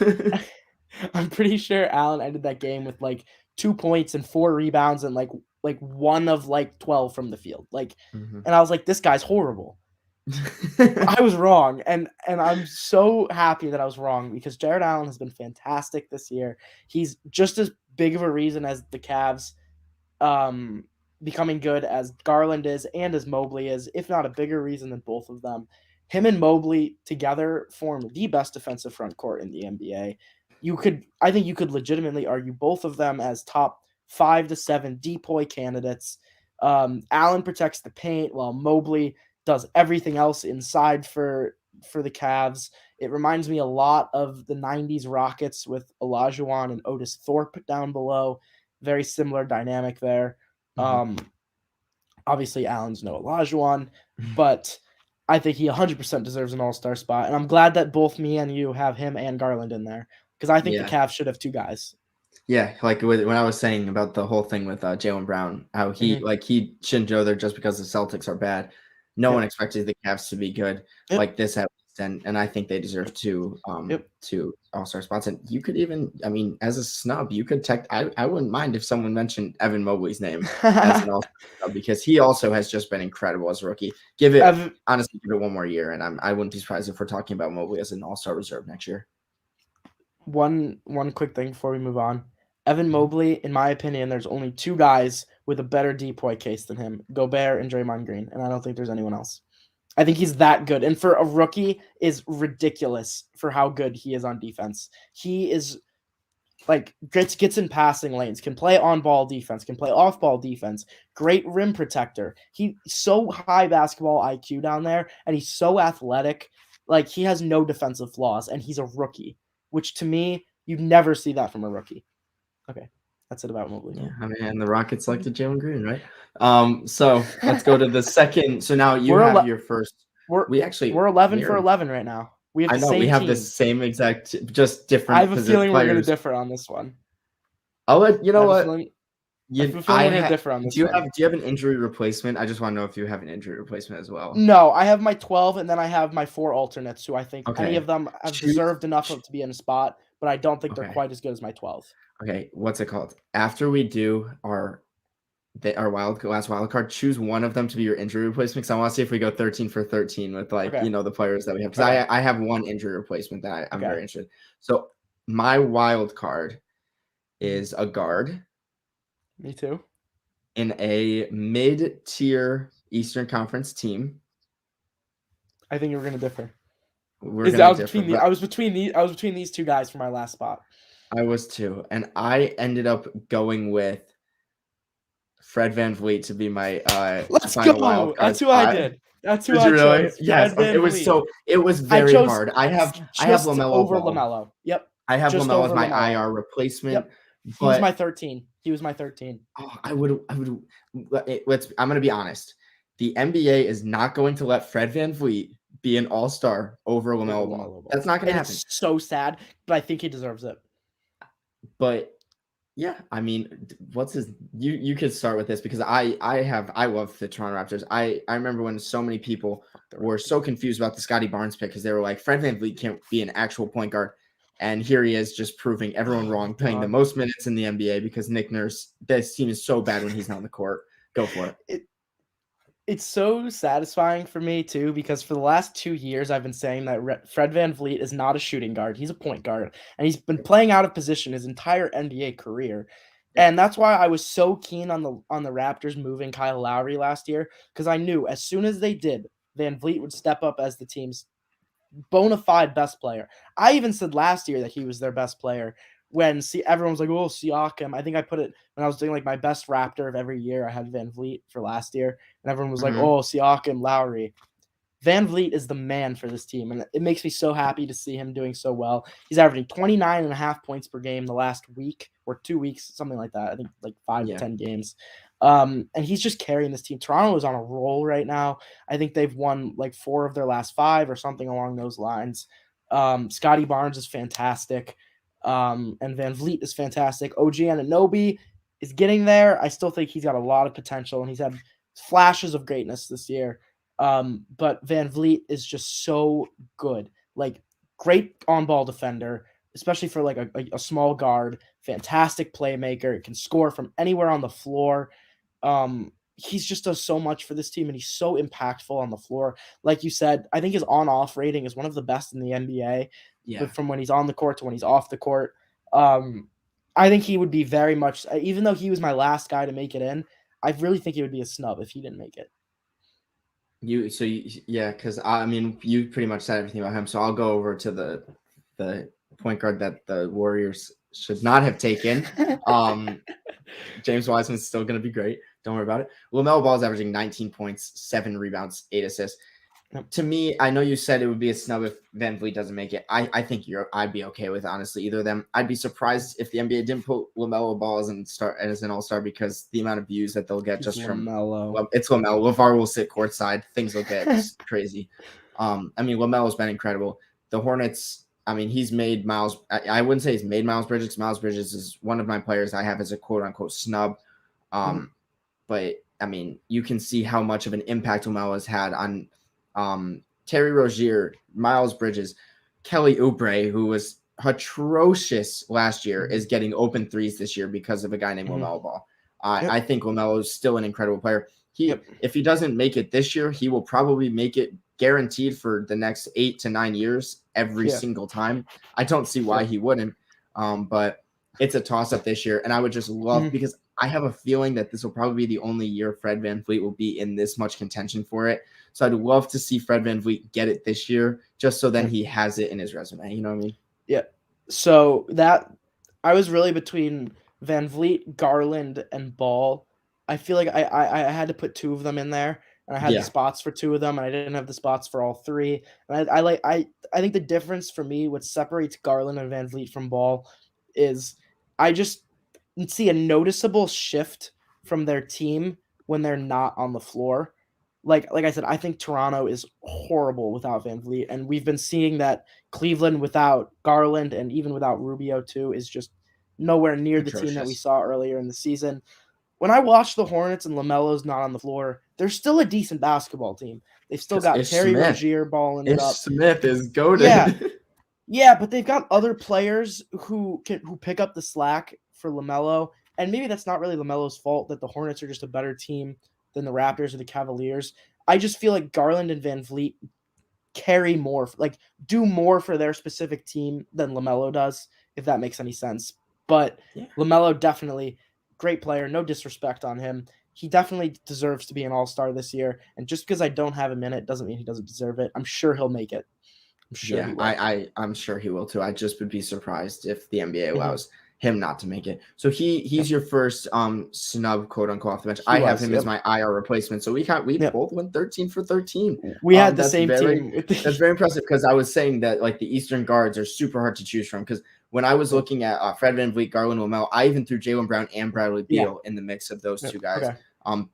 I'm pretty sure Allen ended that game with like 2 points and 4 rebounds and like 1 of 12 from the field. And I was like, this guy's horrible. I was wrong, and I'm so happy that I was wrong because Jared Allen has been fantastic this year. He's just as big of a reason as the Cavs becoming good as Garland is and as Mobley is, if not a bigger reason than both of them. Him and Mobley together form the best defensive front court in the NBA. I think you could legitimately argue both of them as top 5 to 7 depoy candidates. Allen protects the paint while Mobley does everything else inside for the Cavs. It reminds me a lot of the 90s Rockets with Olajuwon and Otis Thorpe down below. Very similar dynamic there. Obviously, Allen's no Olajuwon, but I think he 100% deserves an all-star spot. And I'm glad that both me and you have him and Garland in there because I think the Cavs should have 2 guys. Yeah, like when I was saying about the whole thing with Jaylen Brown, how he shouldn't go there just because the Celtics are bad. No one expected the Cavs to be good like this at least, and I think they deserve 2 all-star spots. And you could even, I mean, as a snub, you could I wouldn't mind if someone mentioned Evan Mobley's name as an all-star snub because he also has just been incredible as a rookie. Honestly, give it 1 more year, and I wouldn't be surprised if we're talking about Mobley as an all-star reserve next year. One quick thing before we move on. Evan Mobley, in my opinion, there's only 2 guys with a better depoy case than him, Gobert and Draymond Green, and I don't think there's anyone else. I think he's that good, and for a rookie is ridiculous for how good he is on defense. He is gets in passing lanes, can play on-ball defense, can play off-ball defense, great rim protector. He's so high basketball IQ down there, and he's so athletic. Like, he has no defensive flaws, and he's a rookie, which to me, you never see that from a rookie. Okay, that's it about Mobley. Yeah, I mean, and the Rockets selected Jaylen Green, right? So let's go to the second. So now you have your first. We're 11 for 11 right now. We have the same exact, just different. I have a feeling we're going to differ on this one. I'll let you know what. I have a feeling we're going to differ on this. Do you have an injury replacement? I just want to know if you have an injury replacement as well. No, I have my 12, and then I have my 4 alternates, who I think any Okay. of them have deserved enough to be in a spot, but I don't think they're Okay. quite as good as my 12. Okay, what's it called? After we do our last wild card, choose one of them to be your injury replacement. Because I want to see if we go 13 for 13 with Okay. the players that we have. Because Okay. I have one injury replacement that I'm Okay. very interested. So my wild card is a guard Me too. in a mid-tier Eastern Conference team. I think we're going to differ. I was between these two guys for my last spot. I was too, and I ended up going with Fred VanVleet to be my Let's final go. wild card That's who I did. That's who Did I you really? chose. Yes. It was very hard. I have LaMelo over Ball. LaMelo. Yep. I have just LaMelo as my LaMelo. IR replacement. Yep. He was my 13. He was my 13. Oh, I'm going to be honest. The NBA is not going to let Fred VanVleet be an all-star over LaMelo Ball. That's not going to happen. It's so sad, but I think he deserves it. But yeah, I mean, you could start with this because I love the Toronto Raptors. I remember when so many people were so confused about the Scottie Barnes pick because they were like, Fred VanVleet can't be an actual point guard. And here he is just proving everyone wrong, playing the most minutes in the NBA because Nick Nurse, this team is so bad when he's not on the court. Go for it. It's so satisfying for me, too, because for the last 2 years, I've been saying that Fred VanVleet is not a shooting guard. He's a point guard, and he's been playing out of position his entire NBA career. And that's why I was so keen on the Raptors moving Kyle Lowry last year, because I knew as soon as they did, VanVleet would step up as the team's bona fide best player. I even said last year that he was their best player when everyone was like, oh, Siakam. I think I put it when I was doing like my best Raptor of every year. I had VanVleet for last year, and everyone was like, oh, Siakam, Lowry. VanVleet is the man for this team, and it makes me so happy to see him doing so well. He's averaging 29.5 points per game the last week or 2 weeks, something like that. I think like 5 to 10 games. And he's just carrying this team. Toronto is on a roll right now. I think they've won like 4 of their last 5 or something along those lines. Scottie Barnes is fantastic. And VanVleet is fantastic. OG Anunoby is getting there. I still think he's got a lot of potential, and he's had flashes of greatness this year. But VanVleet is just so good. Like, great on-ball defender, especially for like a small guard. Fantastic playmaker. Can score from anywhere on the floor. He's just does so much for this team, and he's so impactful on the floor. Like you said, I think his on-off rating is one of the best in the NBA. Yeah. From when he's on the court to when he's off the court. I think he would be very much, even though he was my last guy to make it in, I really think he would be a snub if he didn't make it. Because I mean, you pretty much said everything about him. So I'll go over to the point guard that the Warriors should not have taken. James Wiseman's still going to be great. Don't worry about it. LaMelo Ball is averaging 19 points, 7 rebounds, 8 assists. To me, I know you said it would be a snub if VanVleet doesn't make it. I think I'd be okay with, honestly, either of them. I'd be surprised if the NBA didn't put LaMelo Ball as an all-star because the amount of views that they'll get just from LaMelo. It's LaMelo. LeVar will sit courtside. Things will get crazy. I mean, LaMelo's been incredible. The Hornets, I mean, he's made Miles. I wouldn't say he's made Miles Bridges. Miles Bridges is one of my players I have as a quote-unquote snub. But, I mean, you can see how much of an impact LaMelo has had on Terry Rozier, Miles Bridges, Kelly Oubre, who was atrocious last year, is getting open threes this year because of a guy named LaMelo Ball. I think LaMelo is still an incredible player. If he doesn't make it this year, he will probably make it guaranteed for the next 8 to 9 years every single time. I don't see why he wouldn't, but it's a toss-up this year, and I would just love because I have a feeling that this will probably be the only year Fred VanVleet will be in this much contention for it. So I'd love to see Fred VanVleet get it this year, just so then he has it in his resume. You know what I mean? Yeah. So that I was really between VanVleet, Garland, and Ball. I feel like I had to put 2 of them in there, and I had the spots for 2 of them, and I didn't have the spots for all 3. And I think the difference for me, what separates Garland and VanVleet from Ball, is I just see a noticeable shift from their team when they're not on the floor. Like I said, I think Toronto is horrible without VanVleet, and we've been seeing that Cleveland without Garland and even without Rubio too is just nowhere near the team that we saw earlier in the season. when I watch the Hornets and LaMelo's not on the floor, they're still a decent basketball team. They've still got Ish Terry Smith. Rozier balling it Ish up. Smith is goated. Yeah. Yeah, but they've got other players who pick up the slack for LaMelo, and maybe that's not really LaMelo's fault that the Hornets are just a better team than the Raptors or the Cavaliers. I just feel like Garland and Van Vliet carry more, like do more for their specific team than LaMelo does, if that makes any sense. But Yeah. LaMelo definitely great player, no disrespect on him. He definitely deserves to be an all-star this year, and just because I don't have him in it doesn't mean he doesn't deserve it. I'm sure he'll make it. I'm sure he will. I'm sure he will too. I just would be surprised if the NBA allows him not to make it. So he's your first snub, quote unquote, off the bench. I have him as my IR replacement. So we both went 13 for 13. We had the same team. That's very impressive because I was saying that like the Eastern guards are super hard to choose from because when I was looking at Fred VanVleet, Garland, LaMelo, I even threw Jaylen Brown and Bradley Beal in the mix of those two guys.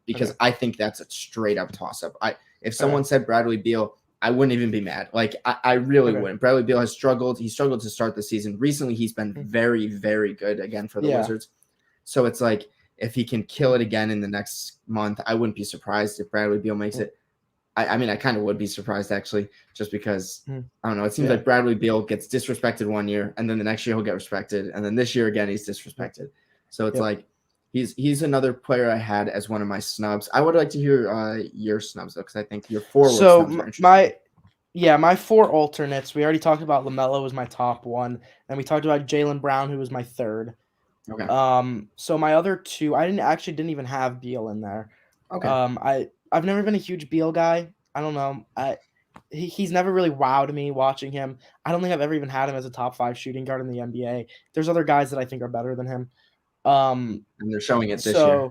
Because I think that's a straight up toss up. If someone said Bradley Beal, I wouldn't even be mad. Like I really wouldn't. Bradley Beal has struggled. He struggled to start the season. Recently, he's been very, very good again for the Wizards. So it's like if he can kill it again in the next month, I wouldn't be surprised if Bradley Beal makes it. I mean, I kind of would be surprised actually, just because I don't know. It seems like Bradley Beal gets disrespected one year, and then the next year he'll get respected, and then this year again he's disrespected. So it's like he's another player I had as one of my snubs. I would like to hear your snubs though, because I think your forward snubs are interesting. My four alternates. We already talked about LaMelo was my top one, and we talked about Jaylen Brown, who was my third. Okay. So my other two, I didn't even have Beal in there. Okay. I've never been a huge Beal guy. I don't know. He's never really wowed me watching him. I don't think I've ever even had him as a top 5 shooting guard in the NBA. There's other guys that I think are better than him. And they're showing it this year.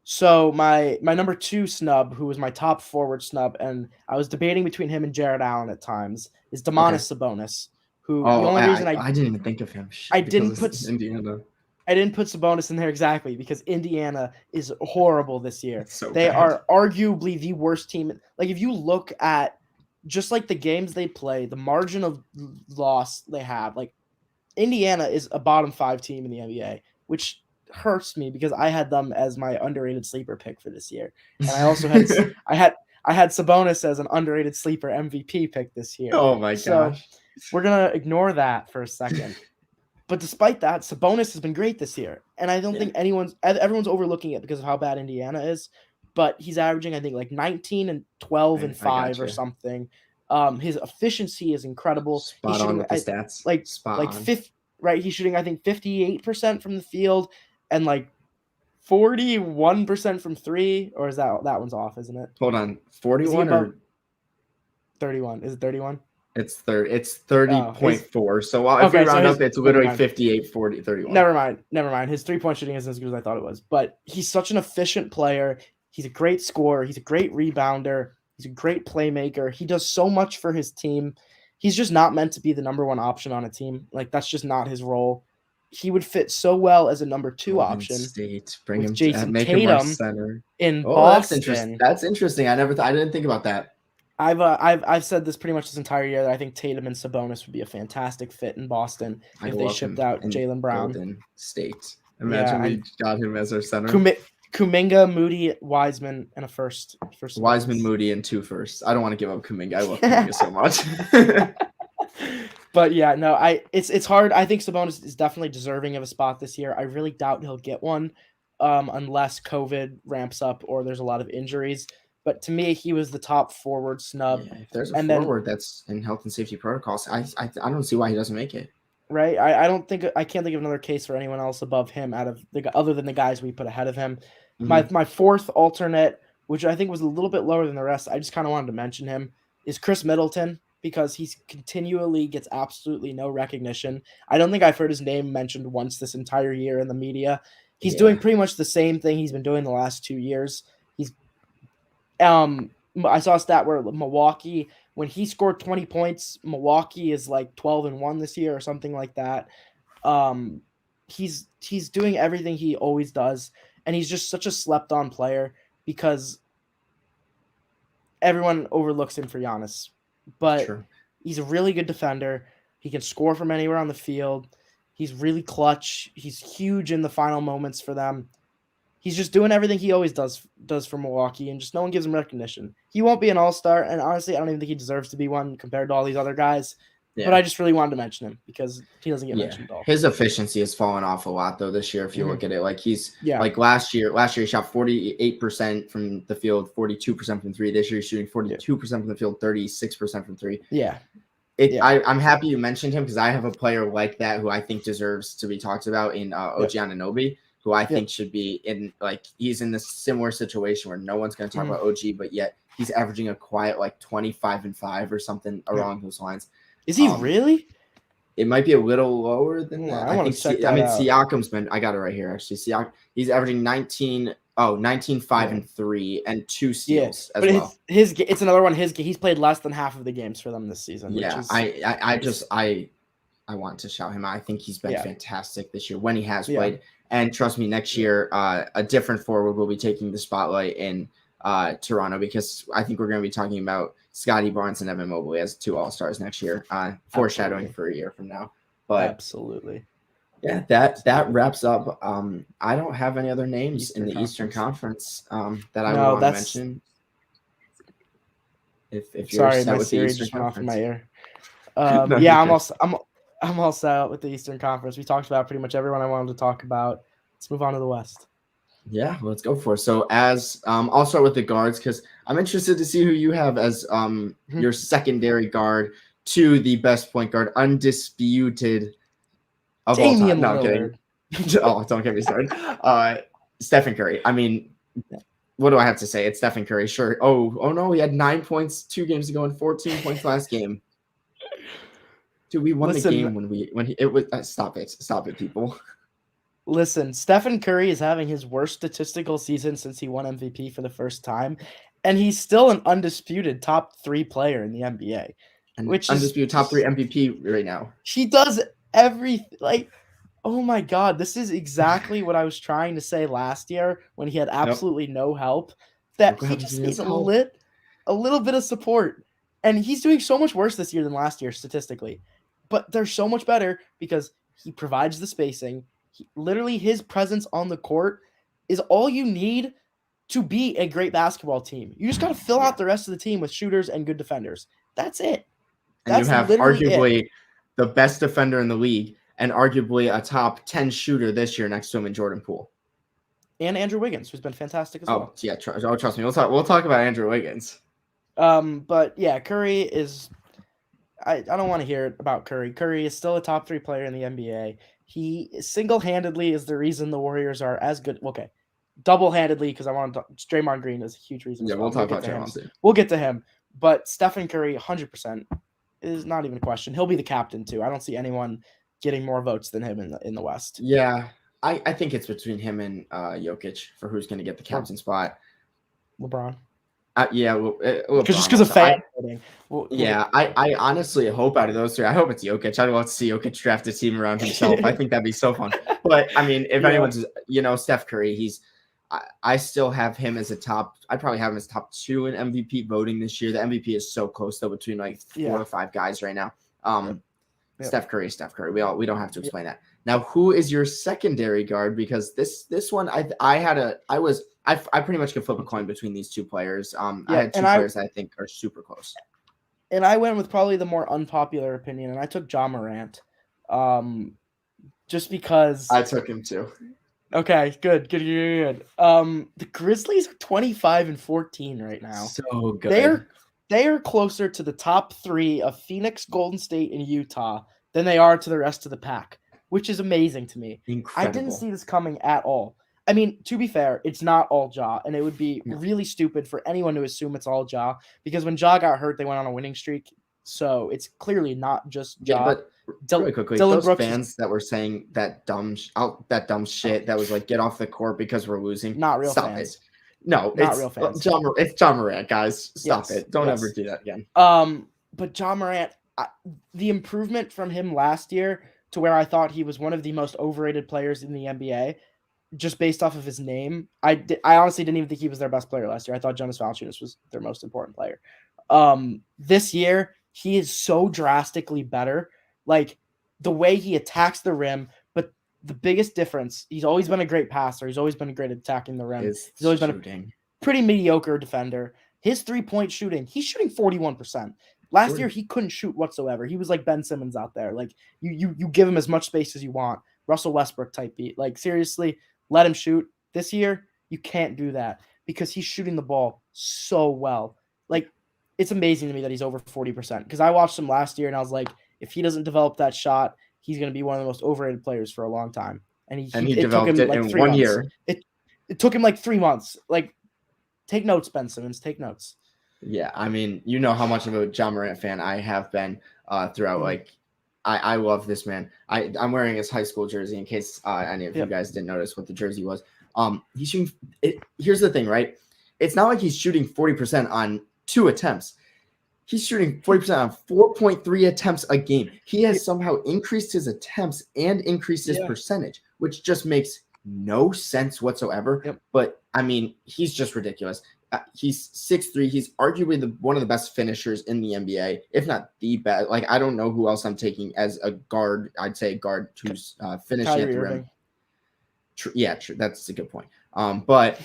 So my number 2 snub, who was my top forward snub, and I was debating between him and Jared Allen at times, is Domantas Sabonis. Who the only reason I didn't even think of him. I didn't put Sabonis in there exactly because Indiana is horrible this year. They are arguably the worst team. Like if you look at just like the games they play, the margin of loss they have, like Indiana is a bottom 5 team in the NBA, which hurts me because I had them as my underrated sleeper pick for this year. And I also had I had Sabonis as an underrated sleeper MVP pick this year. Oh my gosh. We're going to ignore that for a second. But despite that, Sabonis has been great this year. And I don't think everyone's overlooking it because of how bad Indiana is. But he's averaging, I think, like 19 and 12 and 5 or something. His efficiency is incredible. Spot on with the stats. He's shooting, I think, 58% from the field and like 41% from 3. Or is that one's off, isn't it? Hold on. 41 or 31? Is it 31? It's 30.4. So if we round up, it's literally 58, 40, 31. Never mind. His 3-point shooting isn't as good as I thought it was. But he's such an efficient player. He's a great scorer. He's a great rebounder. He's a great playmaker. He does so much for his team. He's just not meant to be the number 1 option on a team. Like, that's just not his role. He would fit so well as a number 2 option. Bring him Jayson make Tatum him more center. In Boston. That's interesting. I didn't think about that. I've said this pretty much this entire year that I think Tatum and Sabonis would be a fantastic fit in Boston if they shipped out Jaylen Brown. Golden State. Imagine we got him as our center. Kuminga, Moody, Wiseman, and a first. Wiseman, Moody, and 2 firsts. I don't want to give up Kuminga. I love Kuminga so much. But yeah, no, it's hard. I think Sabonis is definitely deserving of a spot this year. I really doubt he'll get one unless COVID ramps up or there's a lot of injuries. But to me, he was the top forward snub. Yeah, if there's a forward that's in health and safety protocols, I don't see why he doesn't make it. Right? I can't think of another case for anyone else above him other than the guys we put ahead of him. Mm-hmm. My fourth alternate, which I think was a little bit lower than the rest, I just kind of wanted to mention him, is Chris Middleton because he continually gets absolutely no recognition. I don't think I've heard his name mentioned once this entire year in the media. He's doing pretty much the same thing he's been doing the last 2 years. I saw a stat where Milwaukee, when he scored 20 points, Milwaukee is like 12-1 this year or something like that. He's doing everything he always does, and he's just such a slept-on player because everyone overlooks him for Giannis. But he's a really good defender. He can score from anywhere on the field. He's really clutch. He's huge in the final moments for them. He's just doing everything he always does for Milwaukee, and just no one gives him recognition. He won't be an all-star, and honestly, I don't even think he deserves to be one compared to all these other guys. Yeah. But I just really wanted to mention him because he doesn't get mentioned at all. His efficiency has fallen off a lot though this year. If you look at it, like like last year he shot 48% from the field, 42% from three. This year he's shooting 42% from the field, 36% from three. Yeah. I'm happy you mentioned him because I have a player like that who I think deserves to be talked about in OG Anunoby, who I think should be in, like, he's in this similar situation where no one's going to talk about OG, but yet he's averaging a quiet like 25-5 or something along those lines. Is he really? It might be a little lower than that. I think Siakam's been, I got it right here actually. He's averaging 19, 5 and 3 and 2 steals as well. It's another one. He's played less than half of the games for them this season. Yeah, I want to shout him out. I think he's been fantastic this year when he has played. And trust me, next year, a different forward will be taking the spotlight in Toronto, because I think we're going to be talking about Scotty Barnes and Evan Mobley as 2 All-Stars next year, foreshadowing for a year from now. But absolutely. Yeah, that wraps up. I don't have any other names in the Eastern Conference that I would want to mention. If you're set with the Eastern Conference. Off my ear. I'm all set out with the Eastern Conference. We talked about pretty much everyone I wanted to talk about. Let's move on to the West. Yeah, let's go for it. So as I'll start with the guards because I'm interested to see who you have as your secondary guard to the best point guard, undisputed of all time. No, I'm kidding. Oh, don't get me started. Stephen Curry. I mean, what do I have to say? It's Stephen Curry. Sure. Oh no, he had 9 points 2 games ago and 14 points last game. Dude, we won the game when it was. Stop it, people. Listen, Stephen Curry is having his worst statistical season since he won MVP for the first time, and he's still an undisputed top 3 player in the NBA. Which undisputed top 3 MVP right now. He does everything. Like, oh my God, this is exactly what I was trying to say last year when he had absolutely no help. That he just needs a little bit of support, and he's doing so much worse this year than last year statistically. But they're so much better because he provides the spacing. Literally, his presence on the court is all you need to be a great basketball team. You just got to fill out the rest of the team with shooters and good defenders. That's it. And you have arguably the best defender in the league and arguably a top 10 shooter this year next to him in Jordan Poole. And Andrew Wiggins, who's been fantastic as well. Yeah, trust me. We'll talk about Andrew Wiggins. But yeah, Curry is – I don't want to hear about Curry. Curry is still a top 3 player in the NBA. He single-handedly is the reason the Warriors are as good. Okay, double-handedly because I want to. Draymond Green is a huge reason. Yeah, we'll talk about Draymond. We'll get to him, but Stephen Curry, 100% is not even a question. He'll be the captain too. I don't see anyone getting more votes than him in the West. Yeah, I think it's between him and Jokic for who's going to get the captain spot. LeBron. Just because of fan voting. I honestly hope out of those 3, I hope it's Jokic. I'd love to see Jokic draft a team around himself. I think that'd be so fun. But I mean, if anyone's, Steph Curry, I still have him as I'd probably have him as top 2 in MVP voting this year. The MVP is so close though between like 4 or 5 guys right now. Steph Curry. We don't have to explain that. Now, who is your secondary guard? Because this one, I pretty much could flip a coin between these 2 players. I had 2 players I think are super close. And I went with probably the more unpopular opinion, and I took Ja Morant. Just because I took him too. Okay, good. The Grizzlies are 25-14 right now. So good. They are closer to the top 3 of Phoenix, Golden State, and Utah than they are to the rest of the pack, which is amazing to me. Incredible. I didn't see this coming at all. I mean, to be fair, it's not all Ja, and it would be really stupid for anyone to assume it's all Ja, because when Ja got hurt, they went on a winning streak. So it's clearly not just Ja. Yeah, but really quickly, those fans that were saying that dumb shit that was like, get off the court because we're losing. Not real fans. No, not real fans. It's Ja Morant, guys. Stop it. Don't ever do that again. But Ja Morant, the improvement from him last year to where I thought he was one of the most overrated players in the NBA, just based off of his name. I honestly didn't even think he was their best player last year. I thought Jonas Valanciunas was their most important player. This year, he is so drastically better. Like, the way he attacks the rim, but the biggest difference, he's always been a great passer. He's always been great at attacking the rim. He's always been shooting. a pretty mediocre defender. His 3-point shooting, he's shooting 41%. Last year, he couldn't shoot whatsoever. He was like Ben Simmons out there. Like, you give him as much space as you want. Russell Westbrook type beat. Like, seriously, let him shoot. This year, you can't do that because he's shooting the ball so well. Like, it's amazing to me that he's over 40%. Because I watched him last year, and I was like, if he doesn't develop that shot, he's going to be one of the most overrated players for a long time. And he developed it in 1 year. It took him like 3 months. Like, take notes, Ben Simmons. Take notes. Yeah, I mean, you know how much of a Ja Morant fan I have been throughout. Like, I love this man. I'm wearing his high school jersey in case any of you guys didn't notice what the jersey was. He's shooting. Here's the thing, right? It's not like he's shooting 40% on 2 attempts. He's shooting 40% on 4.3 attempts a game. He has somehow increased his attempts and increased his percentage, which just makes no sense whatsoever. Yep. But I mean, he's just ridiculous. He's 6'3". He's arguably one of the best finishers in the NBA, if not the best. Like, I don't know who else I'm taking as a guard. I'd say a guard who's finishing at the rim. True. That's a good point. But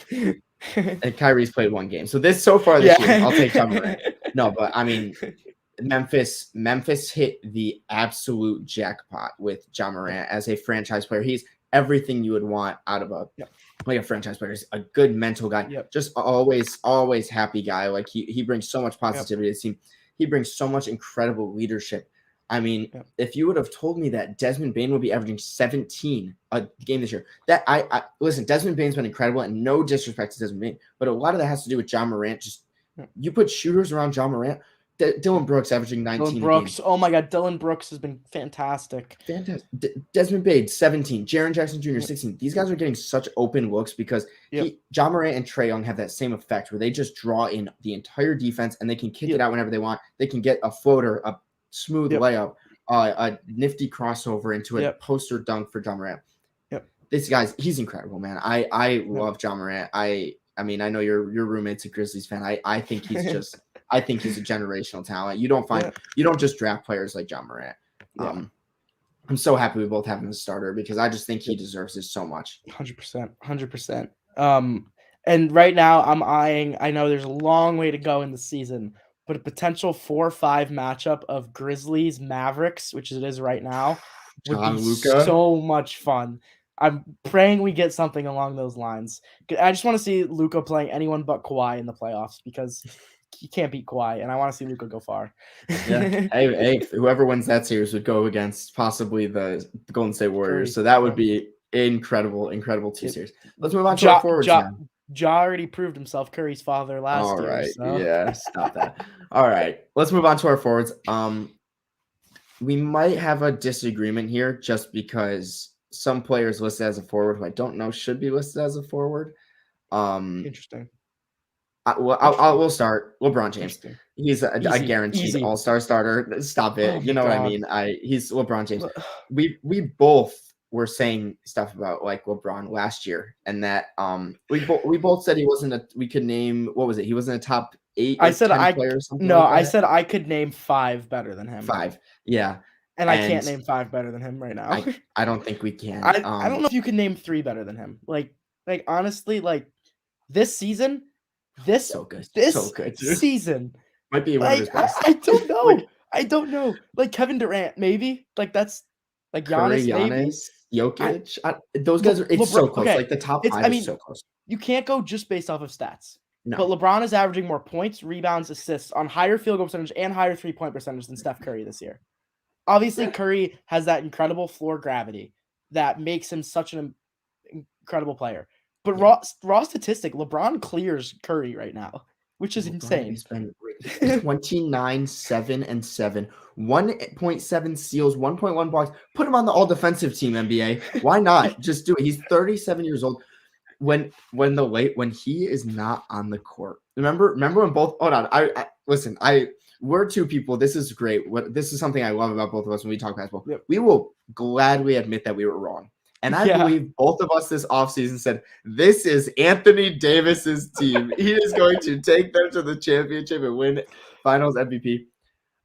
and Kyrie's played 1 game. So so far this year, I'll take Ja Morant. No, but I mean, Memphis hit the absolute jackpot with Ja Morant as a franchise player. He's everything you would want out of a franchise player. He's a good mental guy. Just always happy guy. Like, he brings so much positivity to the team. He brings so much incredible leadership. I mean, if you would have told me that Desmond Bane would be averaging 17 a game this year, that I listen, Desmond Bane's been incredible, and no disrespect to Desmond Bane, but a lot of that has to do with Ja Morant. Just you put shooters around Ja Morant. Dylan Brooks averaging 19. Dylan Brooks. Oh my God, Dylan Brooks has been fantastic. Desmond Bane 17. Jaren Jackson Jr. 16. These guys are getting such open looks because Ja Morant and Trae Young have that same effect where they just draw in the entire defense and they can kick it out whenever they want. They can get a floater, a smooth layup, a nifty crossover into a poster dunk for Ja Morant. This guy's he's incredible, man. I love Ja Morant. I mean, I know your roommate's a Grizzlies fan. I think he's just I think he's a generational talent. You don't just draft players like Ja Morant. I'm so happy we both have him as a starter because I just think he deserves it so much. 100%. And right now I'm eyeing, I know there's a long way to go in the season, but a potential 4-5 matchup of Grizzlies Mavericks, which it is right now, would be so much fun. I'm praying we get something along those lines. I just want to see Luka playing anyone but Kawhi in the playoffs because you can't beat Kawhi, and I want to see Luka go far. Hey, whoever wins that series would go against possibly the Golden State Warriors, so that would be incredible 2 series. Let's move on to our forwards now. Ja already proved himself Curry's father last year. All right, so. Stop that. All right, let's move on to our forwards. We might have a disagreement here just because some players listed as a forward who I don't know should be listed as a forward. Interesting. We'll start. LeBron James. He's a guaranteed all-star starter. Stop it. You know what I mean? He's LeBron James. We both were saying stuff about like LeBron last year, and that we both said he wasn't we could name what was it? He wasn't a top 8. I said I said I could name 5 better than him. 5, yeah. And I can't name 5 better than him right now. I don't think we can. I don't know if you can name 3 better than him. Like honestly, like this season, so good season might be one of his best. I don't know. I don't know. Like Kevin Durant, maybe. Like that's like Giannis, Jokic. Those guys are. It's so close. Okay. Like the top 5 is so close. You can't go just based off of stats. No. But LeBron is averaging more points, rebounds, assists on higher field goal percentage and higher 3-point percentage than Steph Curry this year. Obviously, Curry has that incredible floor gravity that makes him such an incredible player. But raw statistic, LeBron clears Curry right now, which is insane. He's been 29, 7, and 7, 1.7 steals, 1.1 blocks. Put him on the all-defensive team, NBA. Why not? Just do it. He's 37 years old. When he is not on the court. Remember when both. Hold on. We're 2 people. This is great. This is something I love about both of us when we talk basketball. Yep. We will gladly admit that we were wrong. And I believe both of us this offseason said, this is Anthony Davis's team. He is going to take them to the championship and win Finals MVP.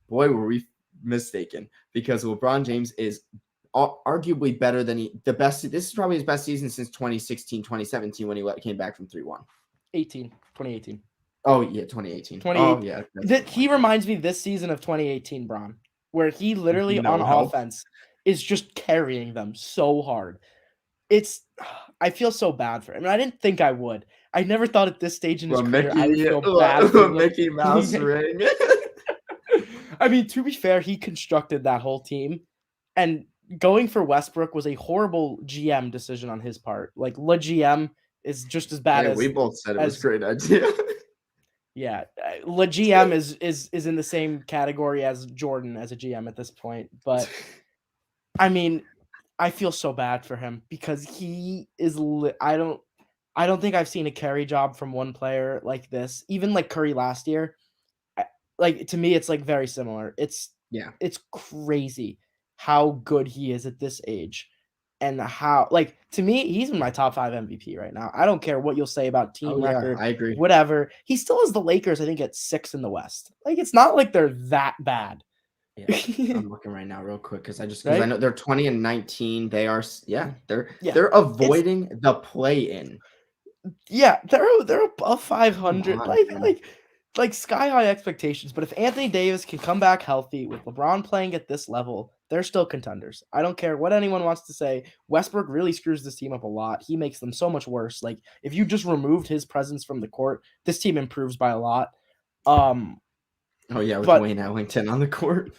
Boy, were we mistaken because LeBron James is arguably better than the best. This is probably his best season since 2016, 2017 when he came back from 3-1. 2018. Oh, yeah, 2018. 28. Oh, yeah. He reminds me this season of 2018, Bron, where he literally No on help. offense is just carrying them so hard. I feel so bad for him. I mean, I didn't think I would. I never thought at this stage in his career I would feel bad for Mickey Mouse ring. I mean, to be fair, he constructed that whole team, and going for Westbrook was a horrible GM decision on his part. Like, Le GM is just as bad as we both said it was a great idea. Yeah, Le GM is in the same category as Jordan as a GM at this point. But I mean, I feel so bad for him because he is. I don't think I've seen a carry job from one player like this. Even like Curry last year. Like, to me, it's like very similar. It's crazy how good he is at this age, and how, like, to me, he's in my top 5 MVP right now. I don't care what you'll say about team record. I agree. Whatever. He still has the Lakers, I think, at 6 in the West. Like, it's not like they're that bad. Yeah, I'm looking right now real quick because I know they're 20-19. They are they're avoiding the play-in. Yeah, they're above 500. Like sky high expectations. But if Anthony Davis can come back healthy with LeBron playing at this level, they're still contenders. I don't care what anyone wants to say. Westbrook really screws this team up a lot. He makes them so much worse. Like, if you just removed his presence from the court, this team improves by a lot. With Wayne Ellington on the court.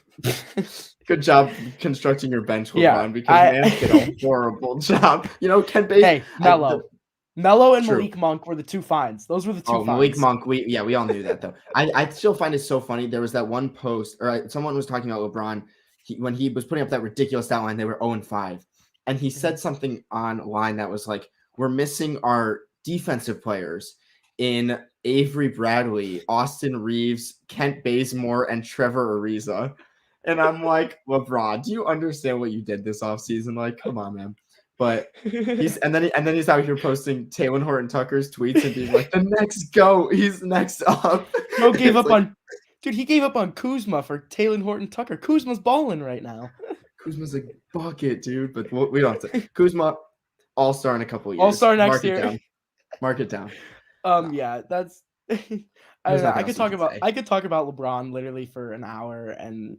Good job constructing your bench, LeBron, because man did a horrible job. Ken Bates. Hey, Melo and True. Malik Monk were the two finds. Those were the two finds. Malik Monk, we all knew that, though. I still find it so funny. There was that one post, or someone was talking about LeBron. When he was putting up that ridiculous stat line, they were 0-5. And he said something online that was like, we're missing our defensive players in Avery Bradley, Austin Reeves, Kent Bazemore, and Trevor Ariza. And I'm like, LeBron, do you understand what you did this offseason? Like, come on, man. But he's out here posting Taylor Horton Tucker's tweets and being like, the next GOAT, he's next up. He gave up on Kuzma for Taylor Horton Tucker. Kuzma's balling right now. Kuzma's a bucket, dude. But we don't have to. Kuzma, all-star in a couple of years. All-star next year. Mark it down. Yeah, that's. I could talk about LeBron literally for an hour, and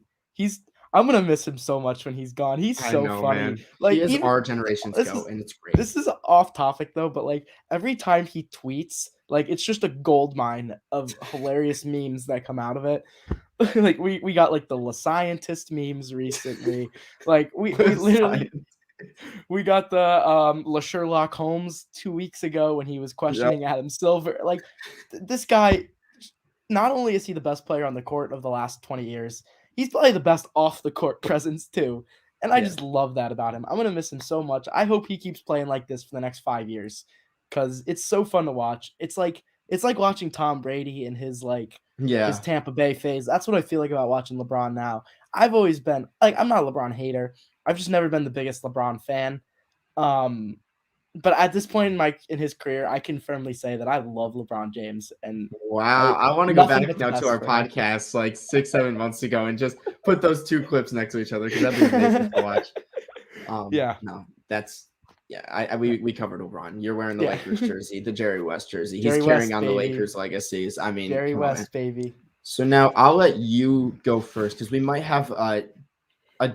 I'm gonna miss him so much when he's gone. He's so funny. Man. Like, he is our generation's GOAT, and it's great. This is off topic though, but like every time he tweets, like, it's just a gold mine of hilarious memes that come out of it. Like, we got like the La Scientist memes recently. Like we literally we got the La Sherlock Holmes 2 weeks ago when he was questioning Adam Silver. Like, this guy, not only is he the best player on the court of the last 20 years, he's probably the best off the court presence too. And I just love that about him. I'm going to miss him so much. I hope he keeps playing like this for the next 5 years because it's so fun to watch. It's like watching Tom Brady in his his Tampa Bay phase. That's what I feel like about watching LeBron now. I've always been like, I'm not a LeBron hater. I've just never been the biggest LeBron fan. But at this point in his career, I can firmly say that I love LeBron James. And wow, I want to go back now to our podcast like 6-7 months ago and just put those two clips next to each other because that'd be amazing to watch. We covered LeBron. You're wearing the Lakers jersey, the Jerry West jersey. He's carrying on the Lakers legacies. I mean, Jerry West, baby. So now I'll let you go first because we might have a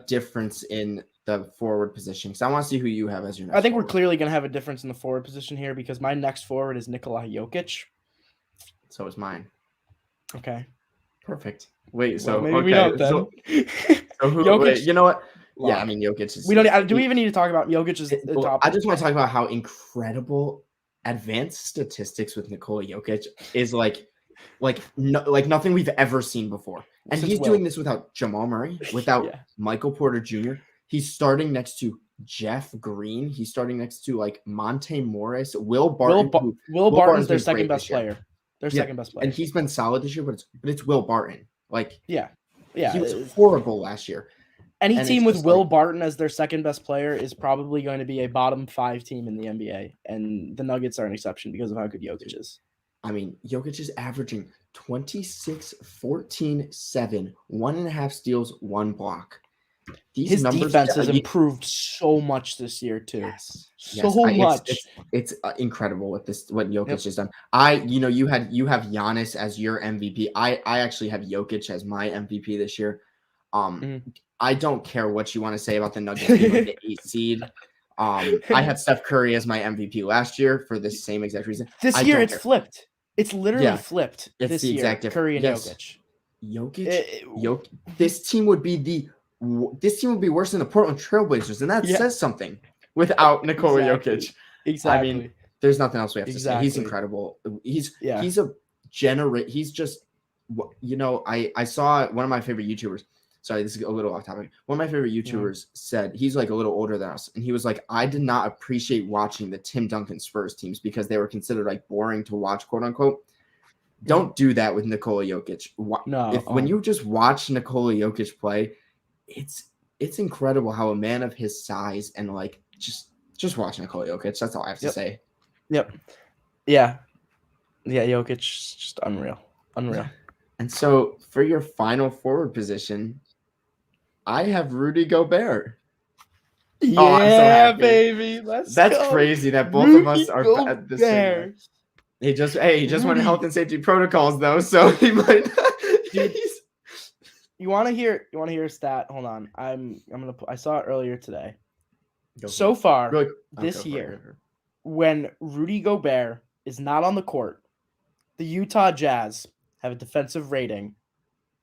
difference in the forward position. So I want to see who you have as your next I think forward. We're clearly going to have a difference in the forward position here because my next forward is Nikola Jokic. So is mine. Okay. Perfect. Wait, so maybe we don't then. So who? Jokic, wait, you know what? Yeah, I mean Jokic is. We don't. Do we even need to talk about Jokic's top? I just want to talk about how incredible advanced statistics with Nikola Jokic is like nothing we've ever seen before. And he's doing this without Jamal Murray, without Michael Porter Jr. He's starting next to Jeff Green. He's starting next to Monte Morris, Will Barton. Will Barton's their second best player. Second best player, and he's been solid this year. But it's Will Barton. He was horrible last year. Any team with Will Barton as their second best player is probably going to be a bottom 5 team in the NBA, and the Nuggets are an exception because of how good Jokic is. I mean, Jokic is averaging 26, 14, 7, 1.5 steals, 1 block. His defense has improved so much this year too. Yes. So much. It's incredible what Jokic has done. You have Giannis as your MVP. I actually have Jokic as my MVP this year. I don't care what you want to say about the Nuggets being like the 8th seed. I had Steph Curry as my MVP last year for the same exact reason. This year it's flipped. It's literally flipped. It's this the year, exact difference. Curry and Jokic. This team would be worse than the Portland Trailblazers, and that says something without Nikola Jokic. Exactly. I mean, there's nothing else we have to say. He's incredible. He's just I saw one of my favorite YouTubers. Sorry, this is a little off topic. One of my favorite YouTubers said he's like a little older than us, and he was like, I did not appreciate watching the Tim Duncan Spurs teams because they were considered like boring to watch, quote unquote. Don't do that with Nikola Jokic. When you just watch Nikola Jokic play, it's incredible how a man of his size and like just watch Nikola Jokic. That's all I have to say. Yep. Yeah. Jokic, just unreal. And so for your final forward position, I have Rudy Gobert. Yeah, I'm so happy. Baby. That's crazy that both of us are at the same. He just went health and safety protocols though, so he might. You want to hear a stat? Hold on, I saw it earlier today. So far this year, when Rudy Gobert is not on the court, the Utah Jazz have a defensive rating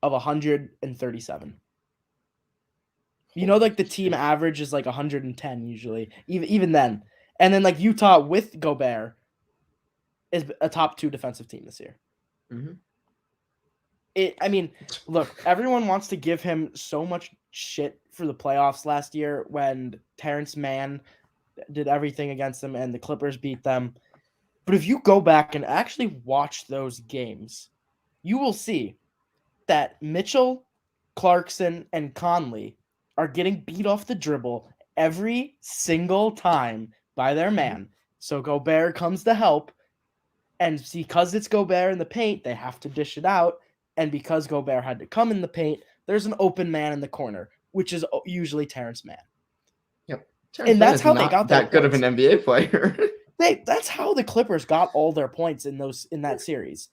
of 137. You know, like the team average is like 110 usually, even then. And then like Utah with Gobert is a top 2 defensive team this year. Mm-hmm. Look, everyone wants to give him so much shit for the playoffs last year when Terrence Mann did everything against them and the Clippers beat them. But if you go back and actually watch those games, you will see that Mitchell, Clarkson, and Conley are getting beat off the dribble every single time by their man. So Gobert comes to help, and because it's Gobert in the paint, they have to dish it out. And because Gobert had to come in the paint, there's an open man in the corner, which is usually Terrence Mann. Yep. And that's how they got that good of an NBA player. That's how the Clippers got all their points in that series.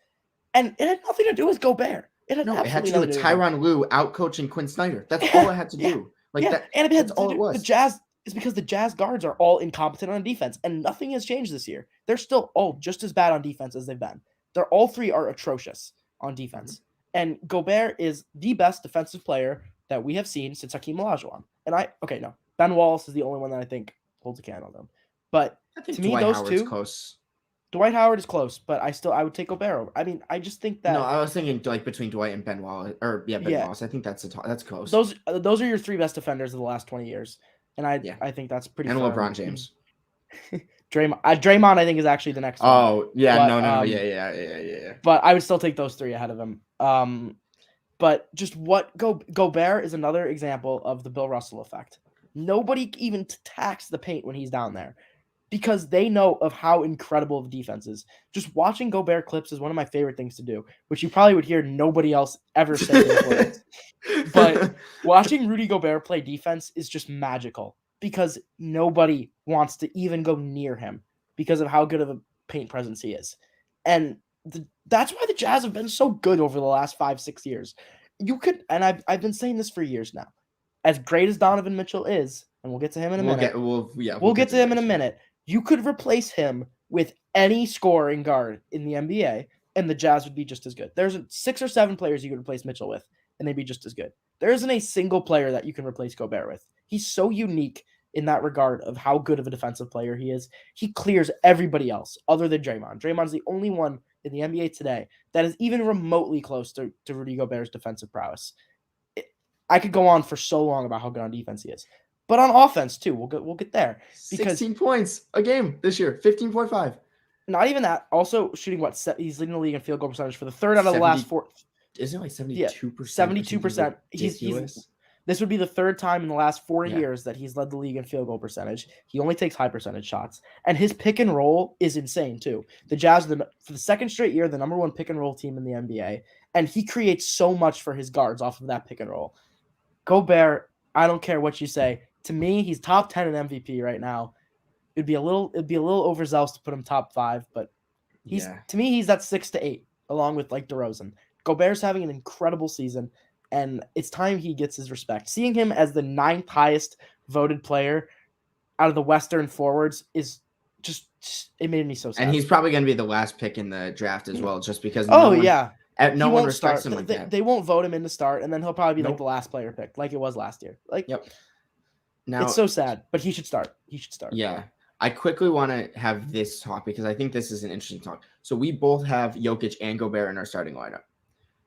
And it had nothing to do with Gobert. It had to do with Tyronn Lue out-coaching Quinn Snyder. That's all it had to do. And that's all it was. The Jazz is because the Jazz guards are all incompetent on defense, and nothing has changed this year. They're still all just as bad on defense as they've been. They're all 3 are atrocious on defense. And Gobert is the best defensive player that we have seen since Hakeem Olajuwon. And Ben Wallace is the only one that I think holds a candle to him. But to me, those two, close. Dwight Howard is close, but I would take Gobert over. I just think that. No, I was thinking like between Dwight and Ben Wallace, Wallace. I think that's close. Those are your 3 best defenders of the last 20 years, and I think that's pretty. And LeBron James. Draymond, I think, is actually the next one. Oh, yeah, but, yeah. But I would still take those 3 ahead of him. But just Gobert is another example of the Bill Russell effect. Nobody even attacks the paint when he's down there because they know of how incredible the defense is. Just watching Gobert clips is one of my favorite things to do, which you probably would hear nobody else ever say. But watching Rudy Gobert play defense is just magical because nobody wants to even go near him because of how good of a paint presence he is. And that's why the Jazz have been so good over the last 5-6 years. I've been saying this for years now. As great as Donovan Mitchell is, and we'll get to him in a minute. We'll get to him in a minute. You could replace him with any scoring guard in the NBA, and the Jazz would be just as good. There's 6 or 7 players you could replace Mitchell with, and they'd be just as good. There isn't a single player that you can replace Gobert with. He's so unique in that regard of how good of a defensive player he is. He clears everybody else other than Draymond. Draymond's the only one in the NBA today that is even remotely close to Rudy Gobert's defensive prowess. I could go on for so long about how good on defense he is. But on offense, too, we'll get there. Because 16 points a game this year, 15.5. Not even that. Also shooting, he's leading the league in field goal percentage for the 3rd out of the last 4. Isn't it like 72%? 72%. This would be the 3rd time in the last 4 years that he's led the league in field goal percentage. He only takes high percentage shots. And his pick and roll is insane, too. The Jazz, for the 2nd straight year, the number 1 pick and roll team in the NBA. And he creates so much for his guards off of that pick and roll. Gobert I don't care what you say. To me, he's top 10 in MVP right now. It'd be a little overzealous to put him top 5, but to me he's that 6 to 8 along with like DeRozan. Gobert's having an incredible season, and it's time he gets his respect. Seeing him as the 9th highest voted player out of the Western forwards is just it made me so sad. And he's probably going to be the last pick in the draft as well, just because no one respects him like that. They won't vote him in to start, and then he'll probably be like the last player picked, like it was last year. Like, now it's so sad, but he should start. Yeah. I quickly want to have this talk because I think this is an interesting talk. So we both have Jokic and Gobert in our starting lineup.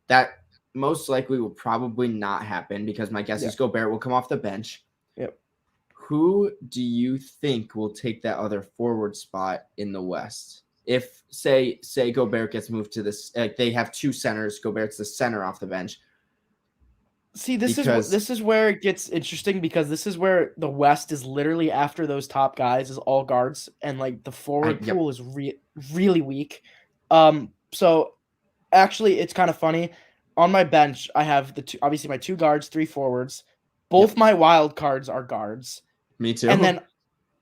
That most likely will probably not happen because my guess is Gobert will come off the bench. Yep. Who do you think will take that other forward spot in the West? If say Gobert gets moved to this, they have 2 centers. Gobert's the center off the bench. See, this is where it gets interesting because this is where the West is literally after those top guys is all guards, and like the forward pool is really weak. So actually, it's kind of funny. On my bench, I have obviously my 2 guards, 3 forwards. Both my wild cards are guards. Me too. And then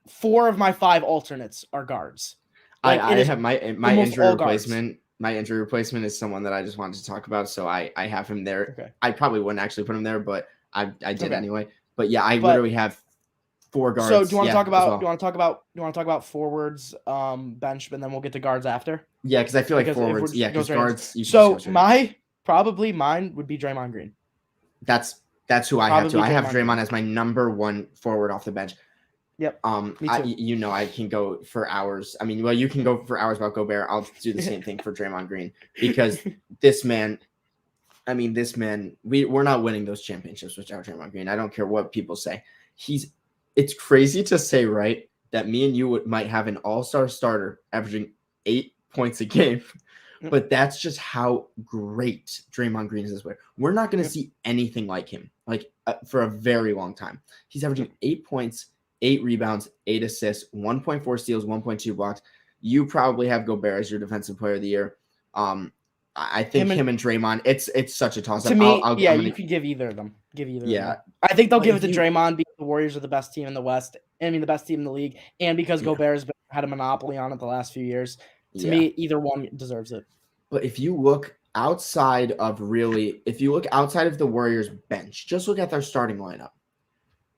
4 of my 5 alternates are guards. Like, I have my injury replacement. Guards. My injury replacement is someone that I just wanted to talk about, so I have him there. Okay. I probably wouldn't actually put him there, but I did anyway. But yeah, I literally have 4 guards. So do you want to talk about well. do you want to talk about forwards, bench, and then we'll get to guards after? Yeah, because I feel like forwards. Yeah, because guards. So mine would be Draymond Green. That's who I have too. I have Draymond as my number 1 forward off the bench. Yep. Me too. I can go for hours. I mean, well, you can go for hours about Gobert. I'll do the same thing for Draymond Green because this man, we're not winning those championships without Draymond Green. I don't care what people say. It's crazy to say, right, that me and you might have an all-star starter averaging 8 points a game, but that's just how great Draymond Green is this way. We're not going to see anything like him, for a very long time. He's averaging 8 points, 8 rebounds, 8 assists, 1.4 steals, 1.2 blocks. You probably have Gobert as your defensive player of the year. I think him and Draymond, it's such a toss-up. To me, you could give either of them. I think they'll give it to Draymond because the Warriors are the best team in the West. the best team in the league, and because Gobert has had a monopoly on it the last few years. To me, either one deserves it. But if you look outside of the Warriors bench, just look at their starting lineup.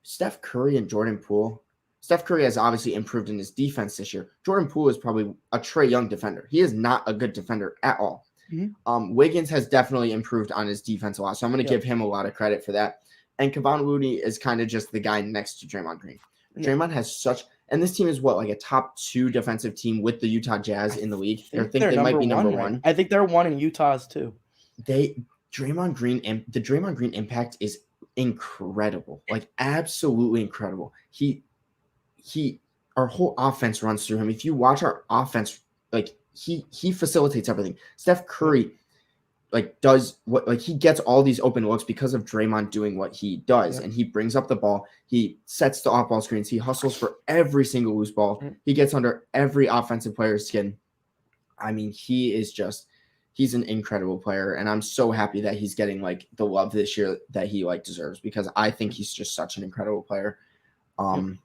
Steph Curry and Jordan Poole. Steph Curry has obviously improved in his defense this year. Jordan Poole is probably a Trae Young defender. He is not a good defender at all. Mm-hmm. Wiggins has definitely improved on his defense a lot, so I'm going to give him a lot of credit for that. And Kevon Looney is kind of just the guy next to Draymond Green. Draymond has and this team is a top 2 defensive team with the Utah Jazz in the league. I think they might be number 1. I think they're 1 in Utah's too. Draymond Green impact is incredible, absolutely incredible. Our whole offense runs through him. If you watch our offense, he facilitates everything. Steph Curry does he gets all these open looks because of Draymond doing what he does, and he brings up the ball, he sets the off-ball screens, he hustles for every single loose ball, he gets under every offensive player's skin. I mean, he's an incredible player, and I'm so happy that he's getting the love this year that he deserves, because I think he's just such an incredible player. And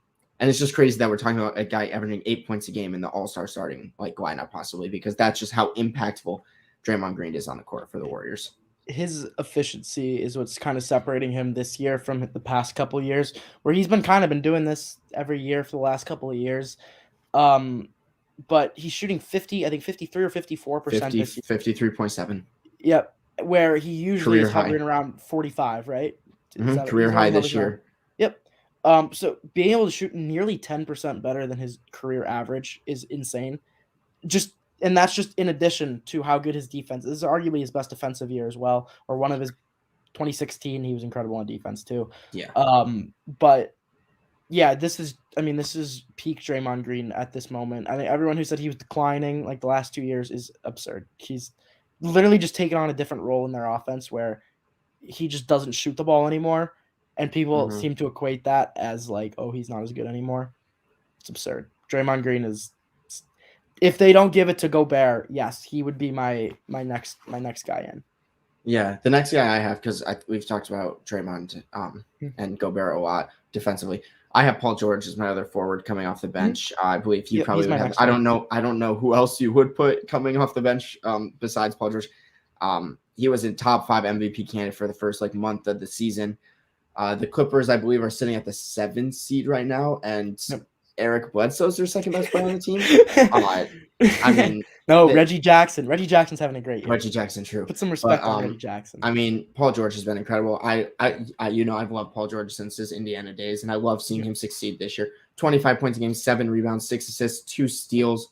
it's just crazy that we're talking about a guy averaging 8 points a game in the All-Star starting lineup possibly, because that's just how impactful Draymond Green is on the court for the Warriors. His efficiency is what's kind of separating him this year from the past couple of years, where he's been doing this every year for the last couple of years. But he's shooting 53 or 54%. 53.7. Yep. Where he usually is hovering around 45, right? Career high this year. Yep. So being able to shoot nearly 10% better than his career average is insane. And that's just in addition to how good his defense is. This is arguably his best defensive year as well, or one of his 2016. He was incredible on defense too. Yeah. But yeah, this is peak Draymond Green at this moment. I think everyone who said he was declining the last 2 years is absurd. He's literally just taken on a different role in their offense where he just doesn't shoot the ball anymore. And people seem to equate that as he's not as good anymore. It's absurd. Draymond Green is, if they don't give it to Gobert, yes, he would be my next guy in. Yeah, the next guy I have, because we've talked about Draymond and Gobert a lot defensively. I have Paul George as my other forward coming off the bench. I believe you probably would have. I don't know who else you would put coming off the bench besides Paul George. He was a top 5 MVP candidate for the first month of the season. The Clippers, I believe, are sitting at the 7th seed right now, and Eric Bledsoe's their second best player on the team. I mean, no, Reggie Jackson. Reggie Jackson's having a great year. Reggie Jackson, true. Put some respect on Reggie Jackson. I mean, Paul George has been incredible. I've loved Paul George since his Indiana days, and I love seeing him succeed this year. 25 points a game, 7 rebounds, 6 assists, 2 steals.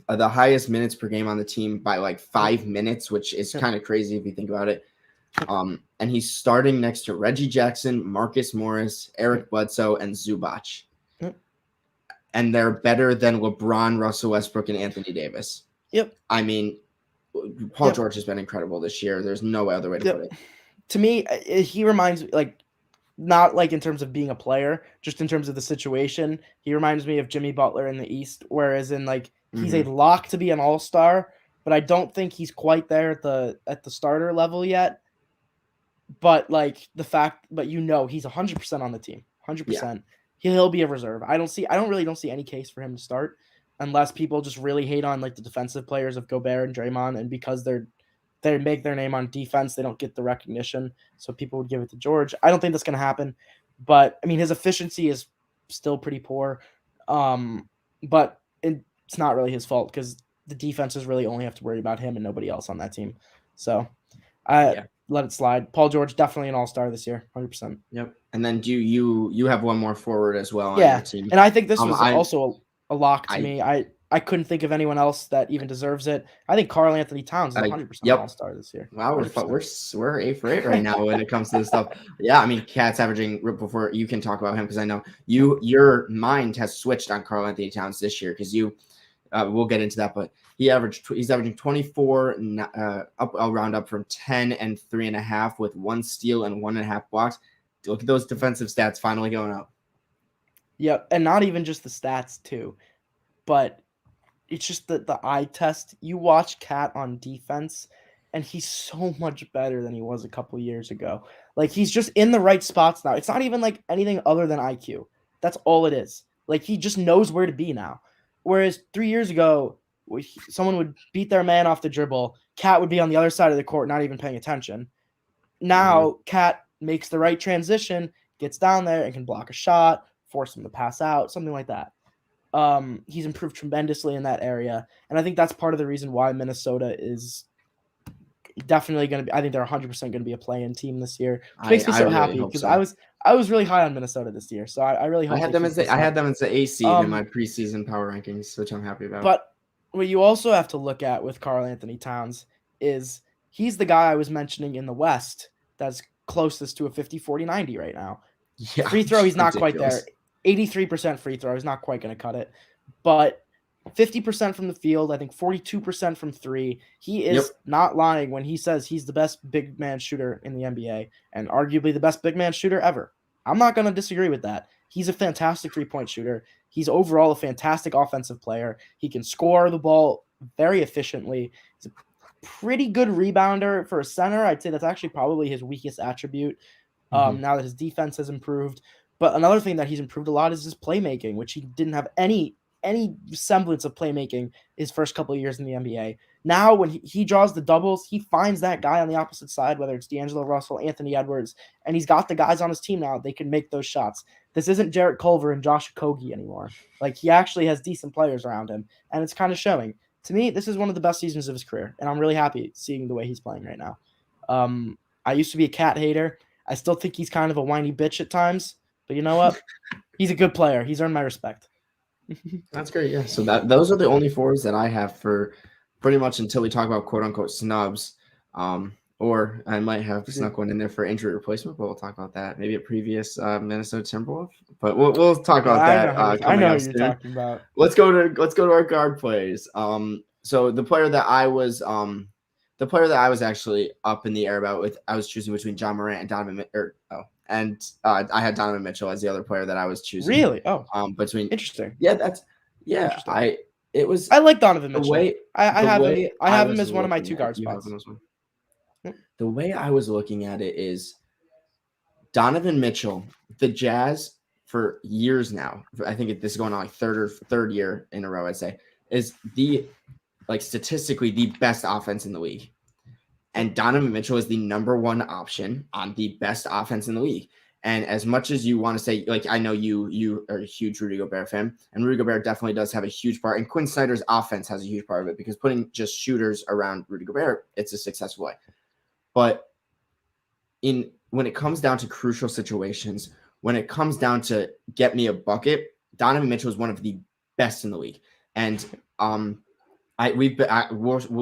The highest minutes per game on the team by 5 minutes, which is kind of crazy if you think about it. And he's starting next to Reggie Jackson, Marcus Morris, Eric Bledsoe, and Zubac. And they're better than LeBron, Russell Westbrook, and Anthony Davis. Yep. I mean, Paul George has been incredible this year. There's no other way to put it. To me, he reminds me, not in terms of being a player, just in terms of the situation. He reminds me of Jimmy Butler in the East, whereas in he's a lock to be an all-star, but I don't think he's quite there at the starter level yet. But but he's 100% on the team, 100%. Yeah. He'll be a reserve. I don't see any case for him to start unless people just really hate on the defensive players of Gobert and Draymond, and because they make their name on defense, they don't get the recognition, so people would give it to George. I don't think that's going to happen, but I mean his efficiency is still pretty poor, but it's not really his fault because the defenses really only have to worry about him and nobody else on that team. So let it slide. Paul George, definitely an all-star this year, 100%. Yep. And then do you have one more forward as well on your team? And I think this was also a lock to me. I couldn't think of anyone else that even deserves it. I think Karl Anthony Towns is 100% all-star this year. Wow, we're 8 for 8 right now when it comes to this stuff. Yeah, I mean, Cat's averaging, before you can talk about him because I know your mind has switched on Karl Anthony Towns this year because we'll get into that, but he's averaging 24, I'll round up from 10 and 3.5 with 1 steal and 1.5 blocks. Look at those defensive stats finally going up. Yep, and not even just the stats too, but it's just the eye test. You watch Cat on defense, and he's so much better than he was a couple years ago. He's just in the right spots now. It's not even anything other than IQ. That's all it is. He just knows where to be now. Whereas 3 years ago, someone would beat their man off the dribble. Cat would be on the other side of the court, not even paying attention. Now, Cat makes the right transition, gets down there, and can block a shot, force him to pass out, something like that. He's improved tremendously in that area, and I think that's part of the reason why Minnesota is definitely going to be. I think they're 100% going to be a play-in team this year, which makes me so happy because I was really high on Minnesota this year, so I really hope I had them as the A seed in my preseason power rankings, which I'm happy about. But what you also have to look at with Karl Anthony Towns is he's the guy I was mentioning in the West that's closest to a 50-40-90 right now. Yeah, free throw, he's not quite there. 83% free throw, he's not quite going to cut it. But 50% from the field, I think 42% from 3. He is not lying when he says he's the best big man shooter in the NBA and arguably the best big man shooter ever. I'm not going to disagree with that. He's a fantastic three-point shooter. He's overall a fantastic offensive player. He can score the ball very efficiently. He's a pretty good rebounder for a center. I'd say that's actually probably his weakest attribute now that his defense has improved. But another thing that he's improved a lot is his playmaking, which he didn't have any semblance of playmaking his first couple of years in the NBA. Now, when he draws the doubles, he finds that guy on the opposite side, whether it's D'Angelo Russell, Anthony Edwards, and he's got the guys on his team now. They can make those shots. This isn't Jarrett Culver and Josh Okogie anymore. He actually has decent players around him, and it's kind of showing. To me, this is one of the best seasons of his career, and I'm really happy seeing the way he's playing right now. I used to be a Cat hater. I still think he's kind of a whiny bitch at times, but you know what? He's a good player. He's earned my respect. That's great. Yeah. So those are the only forwards that I have for pretty much until we talk about quote unquote snubs. Or I might have snuck one in there for injury replacement, but we'll talk about that. Maybe a previous Minnesota Timberwolf, but we'll talk about that. I know what you're talking about. Let's go to our guard plays. So the player that I was actually up in the air about I was choosing between John Morant and Donovan I had Donovan Mitchell as the other player that I was choosing. Really? Oh, between interesting. Yeah, interesting. I like Donovan Mitchell. I have him as one of my 2 guard spots. The way I was looking at it is Donovan Mitchell, the Jazz for years now, I think this is going on like third year in a row, I'd say, is statistically the best offense in the league. And Donovan Mitchell is the number one option on the best offense in the league. And as much as you want to say, like, I know you are a huge Rudy Gobert fan, and Rudy Gobert definitely does have a huge part. And Quinn Snyder's offense has a huge part of it because putting just shooters around Rudy Gobert, it's a successful way. But when it comes down to crucial situations, when it comes down to get me a bucket, Donovan Mitchell is one of the best in the league. And we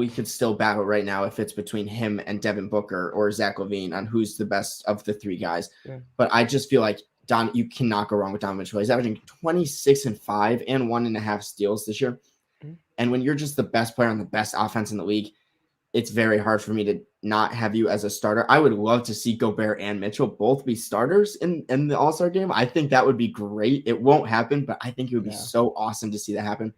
could still battle right now if it's between him and Devin Booker or Zach LaVine on who's the best of the three guys. Yeah. But I just feel like you cannot go wrong with Donovan Mitchell. He's averaging 26-5 and 1.5 steals this year. Mm-hmm. And when you're just the best player on the best offense in the league, it's very hard for me to not have you as a starter. I would love to see Gobert and Mitchell both be starters in the All-Star game. I think that would be great. It won't happen, but I think it would be so awesome to see that happen.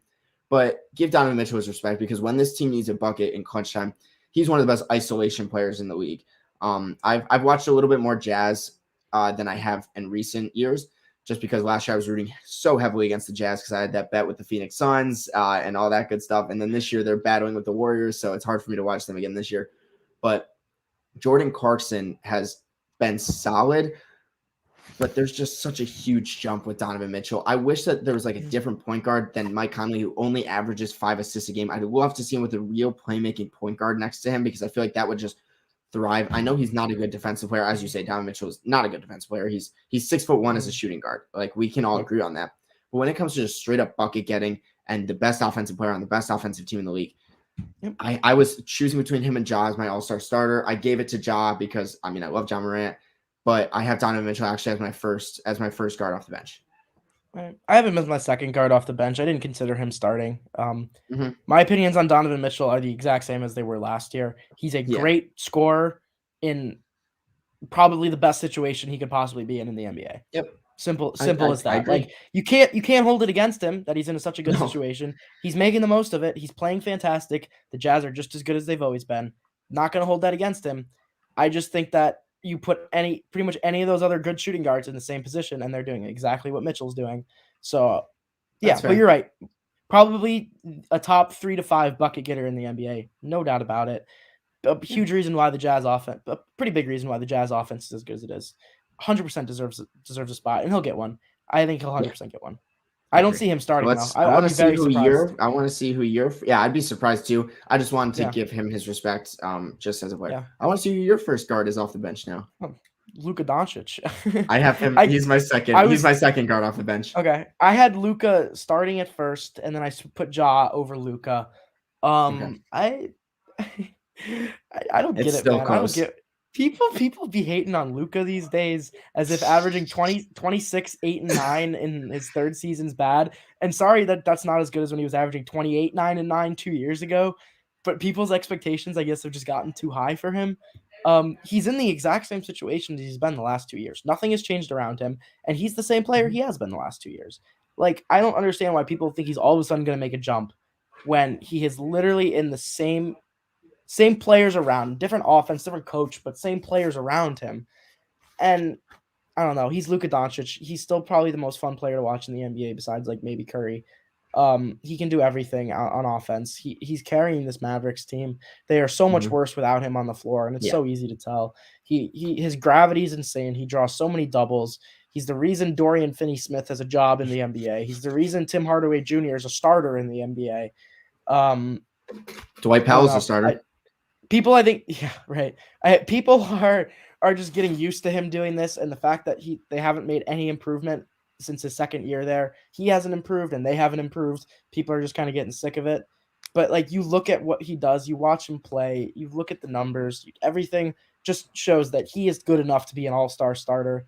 But give Donovan Mitchell his respect because when this team needs a bucket in clutch time, he's one of the best isolation players in the league. I've watched a little bit more Jazz than I have in recent years, just because last year I was rooting so heavily against the Jazz because I had that bet with the Phoenix Suns and all that good stuff. And then this year they're battling with the Warriors, so it's hard for me to watch them again this year. But Jordan Clarkson has been solid, but there's just such a huge jump with Donovan Mitchell. I wish that there was like a different point guard than Mike Conley, who only averages 5 assists a game. I'd love to see him with a real playmaking point guard next to him because I feel like that would just thrive. I know he's not a good defensive player. As you say, Donovan Mitchell is not a good defensive player. He's 6'1" as a shooting guard. Like, we can all agree on that. But when it comes to just straight up bucket getting and the best offensive player on the best offensive team in the league, I was choosing between him and Ja as my all-star starter. I gave it to Ja because, I mean, I love Ja Morant, but I have Donovan Mitchell actually as my first guard off the bench. I have him as my second guard off the bench. I didn't consider him starting. My opinions on Donovan Mitchell are the exact same as they were last year. He's a great scorer in probably the best situation he could possibly be in the NBA. Yep. Simple as that. Like, you can't hold it against him that he's in such a good situation. He's making the most of it. He's playing fantastic. The Jazz are just as good as they've always been. Not going to hold that against him. I just think that you put pretty much any of those other good shooting guards in the same position, and they're doing exactly what Mitchell's doing. So, yeah, but you're right. Probably a top 3 to 5 bucket getter in the NBA, no doubt about it. A huge reason why the Jazz offense, a pretty big reason why the Jazz offense is as good as it is. 100% deserves a spot, and he'll get one. I think he'll 100% get one. I don't see him starting though. I want to see who you're. Yeah, I'd be surprised too. I just wanted to give him his respect, just as a player. Yeah. I want to see who your first guard is off the bench now. Luka Doncic. I have him. He's my second. He's my second guard off the bench. Okay, I had Luka starting at first, and then I put Ja over Luka. I don't get it, man. I don't get. People be hating on Luka these days as if averaging 26, 8, and 9 in his third season's bad. And sorry that's not as good as when he was averaging 28, 9, and 9 2 years ago. But people's expectations, I guess, have just gotten too high for him. He's in the exact same situation as he's been the last 2 years. Nothing has changed around him, and he's the same player he has been the last 2 years. Like, I don't understand why people think he's all of a sudden going to make a jump when he is literally in the same players around, different offense, different coach, but same players around him. And I don't know. He's Luka Doncic. He's still probably the most fun player to watch in the NBA besides like maybe Curry. He can do everything on offense. He's carrying this Mavericks team. They are so much worse without him on the floor, and it's so easy to tell. His gravity is insane. He draws so many doubles. He's the reason Dorian Finney-Smith has a job in the NBA. He's the reason Tim Hardaway Jr. is a starter in the NBA. Dwight Powell's a starter. People, I think, yeah, right. People are just getting used to him doing this, and the fact that they haven't made any improvement since his second year there. He hasn't improved, and they haven't improved. People are just kind of getting sick of it. But like, you look at what he does, you watch him play, you look at the numbers, everything just shows that he is good enough to be an all-star starter.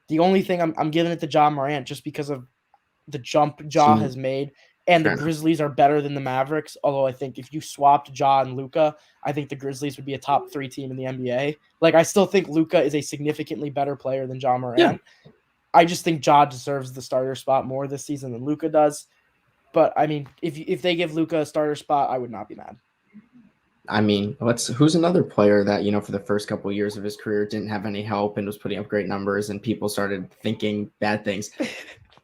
The only thing I'm giving it to Ja Morant just because of the jump Ja has made. And the Grizzlies are better than the Mavericks, although I think if you swapped Ja and Luka, I think the Grizzlies would be a top 3 team in the NBA. Like, I still think Luka is a significantly better player than Ja Morant. Yeah. I just think Ja deserves the starter spot more this season than Luka does. But, I mean, if they give Luka a starter spot, I would not be mad. I mean, who's another player that, for the first couple of years of his career didn't have any help and was putting up great numbers and people started thinking bad things?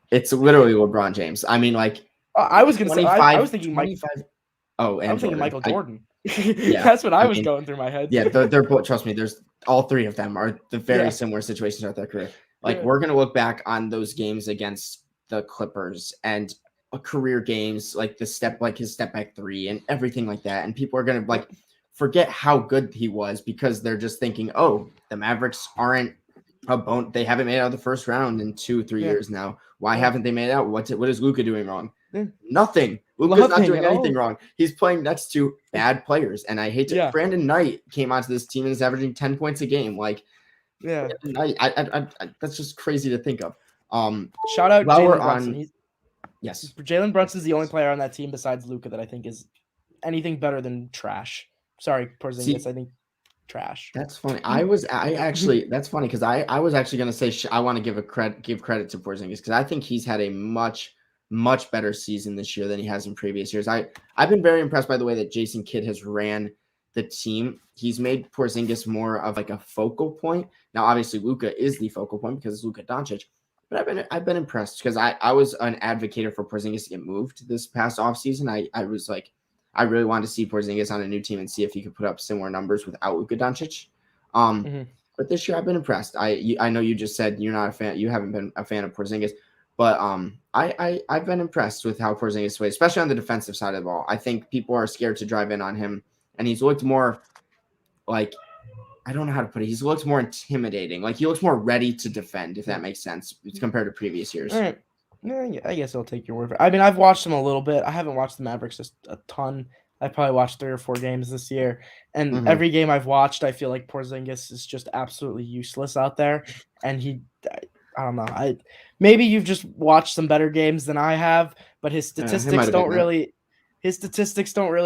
It's literally LeBron James. I mean, like I was gonna say, I was thinking 25. Oh, and I was thinking Jordan. Michael Jordan. Yeah, That's what I was mean, going through my head. Yeah, they're both. Trust me, there's all three of them are the very similar situations throughout their career. Like we're gonna look back on those games against the Clippers and career games, like his step back three and everything like that, and people are gonna like forget how good he was because they're just thinking, oh, the Mavericks aren't a bone. They haven't made it out of the first round in 2-3 years now. Why haven't they made it out? What is Luka doing wrong? Nothing. Luka's not doing anything wrong. He's playing next to bad players, and I hate to. Yeah. Brandon Knight came onto this team and is averaging 10 points a game. Like, Knight, I that's just crazy to think of. Shout out Jaylen Brunson. Yes, Jaylen Brunson's the only player on that team besides Luka that I think is anything better than trash. Sorry, Porzingis. I think trash. That's funny. That's funny because I was actually gonna say I want to give credit to Porzingis because I think he's had a much better season this year than he has in previous years. I've been very impressed by the way that Jason Kidd has ran the team. He's made Porzingis more of like a focal point. Now, obviously, Luka is the focal point because it's Luka Doncic. But I've been impressed because I was an advocate for Porzingis to get moved this past offseason. I was like, I really wanted to see Porzingis on a new team and see if he could put up similar numbers without Luka Doncic. But this year I've been impressed. I know you just said you're not a fan. You haven't been a fan of Porzingis. But I've been impressed with how Porzingis plays, especially on the defensive side of the ball. I think people are scared to drive in on him, and he's looked more like I don't know how to put it. He's looked more intimidating. Like he looks more ready to defend, if that makes sense, compared to previous years. All right. Yeah, I guess I'll take your word for it. I mean, I've watched them a little bit. I haven't watched the Mavericks just a ton. I've probably watched 3 or 4 games this year, and every game I've watched, I feel like Porzingis is just absolutely useless out there, and I don't know. Maybe you've just watched some better games than I have, but his statistics don't really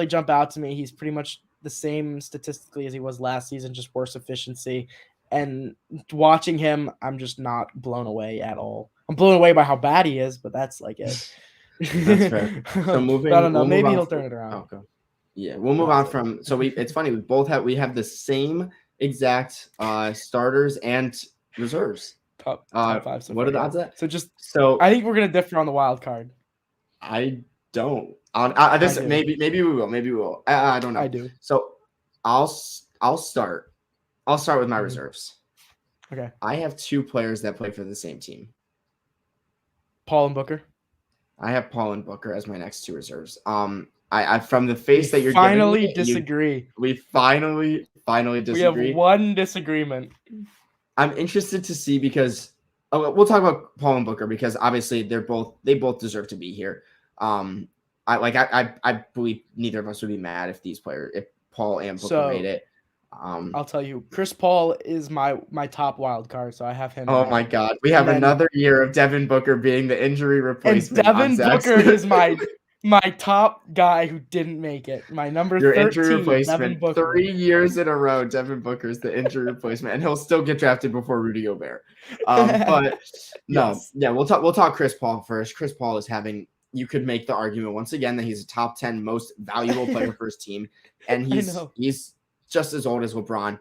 jump out to me. He's pretty much the same statistically as he was last season, just worse efficiency. And watching him, I'm just not blown away at all. I'm blown away by how bad he is, but that's like it. That's fair. So moving, I don't know. Maybe he'll turn it around. Okay. Yeah, we'll move on from. So it's funny. We have the same exact starters and reserves. Top 5. What are the odds of that? So I think we're gonna differ on the wild card. I don't. Maybe we will. Maybe we will. I don't know. I do. So I'll start. I'll start with my reserves. Okay. I have 2 players that play for the same team. Paul and Booker. I have Paul and Booker as my next 2 reserves. I from the face that you're finally giving me, disagree. We finally disagree. We have one disagreement. I'm interested to see because we'll talk about Paul and Booker because obviously they both deserve to be here. I believe neither of us would be mad if Paul and Booker made it. I'll tell you, Chris Paul is my top wild card, so I have him. Oh my God, we have another year of Devin Booker being the injury replacement. And Devin Booker is my top guy who didn't make it. My number 13, your injury replacement. 3 years years in a row, Devin Booker is the injury replacement, and he'll still get drafted before Rudy Gobert. But no, yeah, we'll talk Chris Paul first. Chris Paul is having. You could make the argument once again that he's a top 10 most valuable player for his team, and he's just as old as LeBron.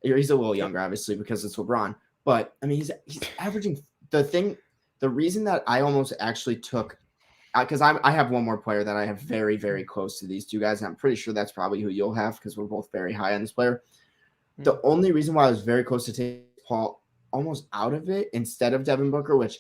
He's a little younger, obviously, because it's LeBron. But I mean, he's averaging the reason that I almost actually took. Because I have one more player that I have very, very close to these 2 guys, and I'm pretty sure that's probably who you'll have because we're both very high on this player. The only reason why I was very close to taking Paul almost out of it instead of Devin Booker, which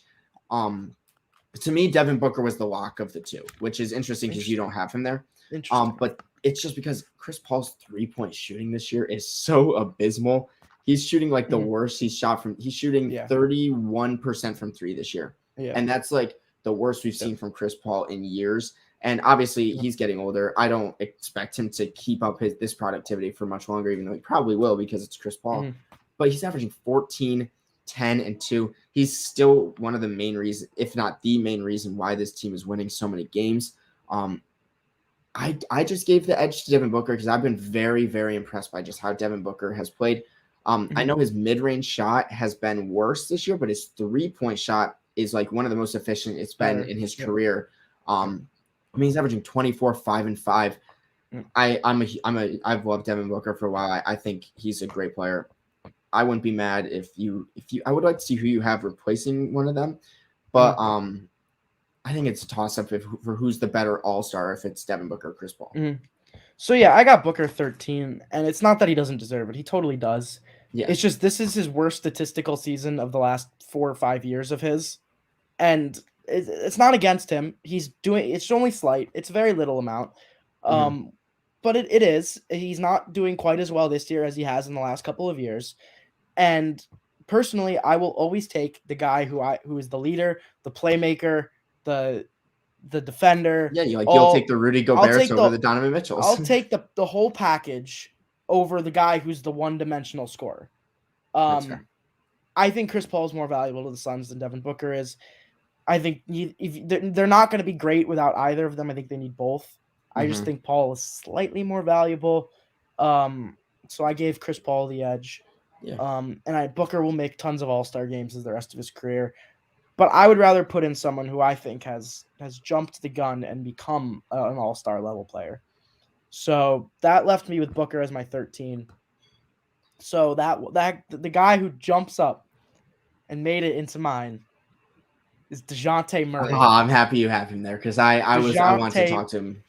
to me, Devin Booker was the lock of the 2, which is interesting because you don't have him there. But it's just because Chris Paul's 3-point shooting this year is so abysmal. He's shooting like the worst he's shot from. He's shooting 31% from 3 this year. Yeah. And that's like the worst we've seen from Chris Paul in years. And obviously he's getting older. I don't expect him to keep up this productivity for much longer, even though he probably will because it's Chris Paul. But he's averaging 14, 10, and 2. He's still one of the main reasons, if not the main reason, why this team is winning so many games. I just gave the edge to Devin Booker because I've been very, very impressed by just how Devin Booker has played. I know his mid-range shot has been worse this year, but his 3-point shot is like one of the most efficient it's been in his career. I mean, he's averaging 24, 5, and 5. I've loved Devin Booker for a while. I think he's a great player. I wouldn't be mad if you I would like to see who you have replacing one of them, but I think it's a toss up for who's the better all-star, if it's Devin Booker or Chris Paul. So yeah, I got Booker 13, and it's not that he doesn't deserve it. He totally does. Yeah. It's just this is his worst statistical season of the last 4 or 5 years of his, and it's not against him. It's only slight. It's a very little amount, but it is. He's not doing quite as well this year as he has in the last couple of years, and personally, I will always take the guy who is the leader, the playmaker, the defender. Yeah, you'll take the Rudy Gobert over the Donovan Mitchells. I'll take the whole package over the guy who's the one-dimensional scorer. That's fair. I think Chris Paul is more valuable to the Suns than Devin Booker is. I think they're not going to be great without either of them. I think they need both. I just think Paul is slightly more valuable. So I gave Chris Paul the edge. Yeah. And Booker will make tons of all-star games as the rest of his career. But I would rather put in someone who I think has jumped the gun and become an all-star level player. So that left me with Booker as my 13. So that the guy who jumps up and made it into mine is Dejounte Murray. Oh, I'm happy you have him there because I wanted to talk to him.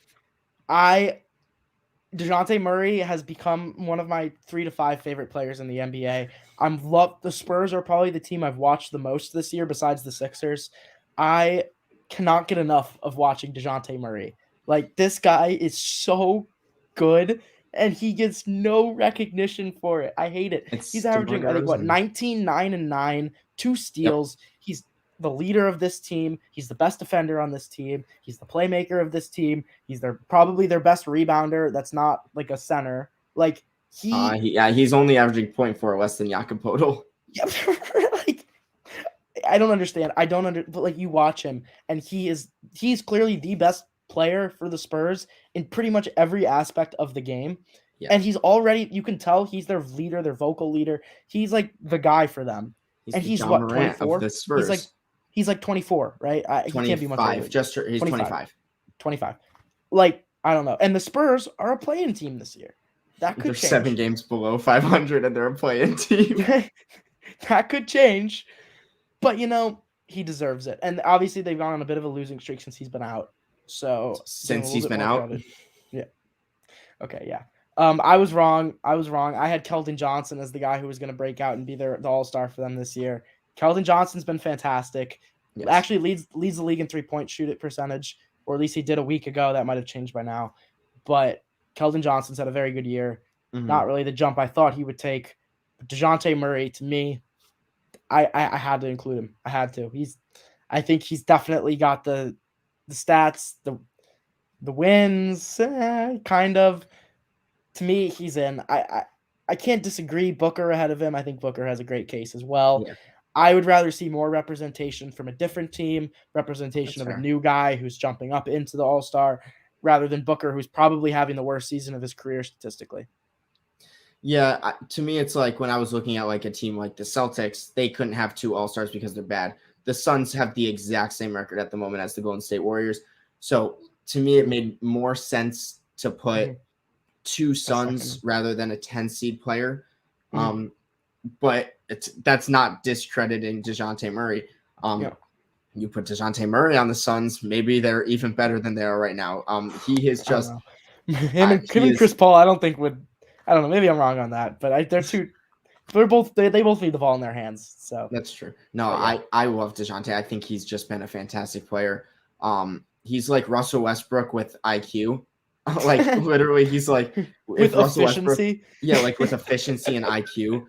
Dejounte Murray has become one of my 3 to 5 favorite players in the NBA. The Spurs are probably the team I've watched the most this year besides the Sixers. I cannot get enough of watching Dejounte Murray. Like, this guy is so good and he gets no recognition for it. I hate it. He's averaging, I think, 19, 9, and 9, 2 steals. Yep. He's the leader of this team. He's the best defender on this team. He's the playmaker of this team. He's probably their best rebounder. That's not like a center. Like, he's only averaging 0.4 less than Jakob Poeltl. Yeah, like, I don't understand. But like, you watch him and he's clearly the best player for the Spurs in pretty much every aspect of the game. Yeah. And you can tell he's their leader, their vocal leader. He's like the guy for them. He's what, 24? He's like 24, right? He can't be much older. He's 25. 25. Like, I don't know. And the Spurs are a play-in team this year. That could change. 7 games below 500 and they're a play-in team. That could change. But, he deserves it. And obviously they've gone on a bit of a losing streak since he's been out. Since he's been out? Yeah. Okay, yeah. I was wrong. I had Keldon Johnson as the guy who was going to break out and be the all-star for them this year. Keldon Johnson's been fantastic. Yes. Actually leads the league in 3-point shoot percentage, or at least he did a week ago. That might have changed by now. But Keldon Johnson's had a very good year. Not really the jump I thought he would take. But Dejounte Murray, to me, I had to include him. I had to. I think he's definitely got the stats, the wins, kind of. To me, he's in. I can't disagree. Booker ahead of him. I think Booker has a great case as well. Yeah. I would rather see more representation from a different team, representation of a new guy who's jumping up into the All-Star, rather than Booker, who's probably having the worst season of his career statistically. Yeah, to me, it's like when I was looking at like a team like the Celtics, they couldn't have 2 All-Stars because they're bad. The Suns have the exact same record at the moment as the Golden State Warriors. So to me, it made more sense to put 2 Suns rather than a 10-seed player. But that's not discrediting Dejounte Murray. You put Dejounte Murray on the Suns, maybe they're even better than they are right now. He is just him and Chris Paul. I don't know. Maybe I'm wrong on that, but they both need the ball in their hands. So that's true. No, I love Dejounte. I think he's just been a fantastic player. He's like Russell Westbrook with IQ. Like, literally, he's like with efficiency. Like with efficiency and IQ.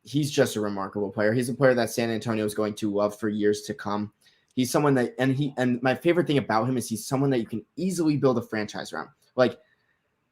He's just a remarkable player. He's a player that San Antonio is going to love for years to come. He's someone that, and my favorite thing about him is he's someone that you can easily build a franchise around. Like,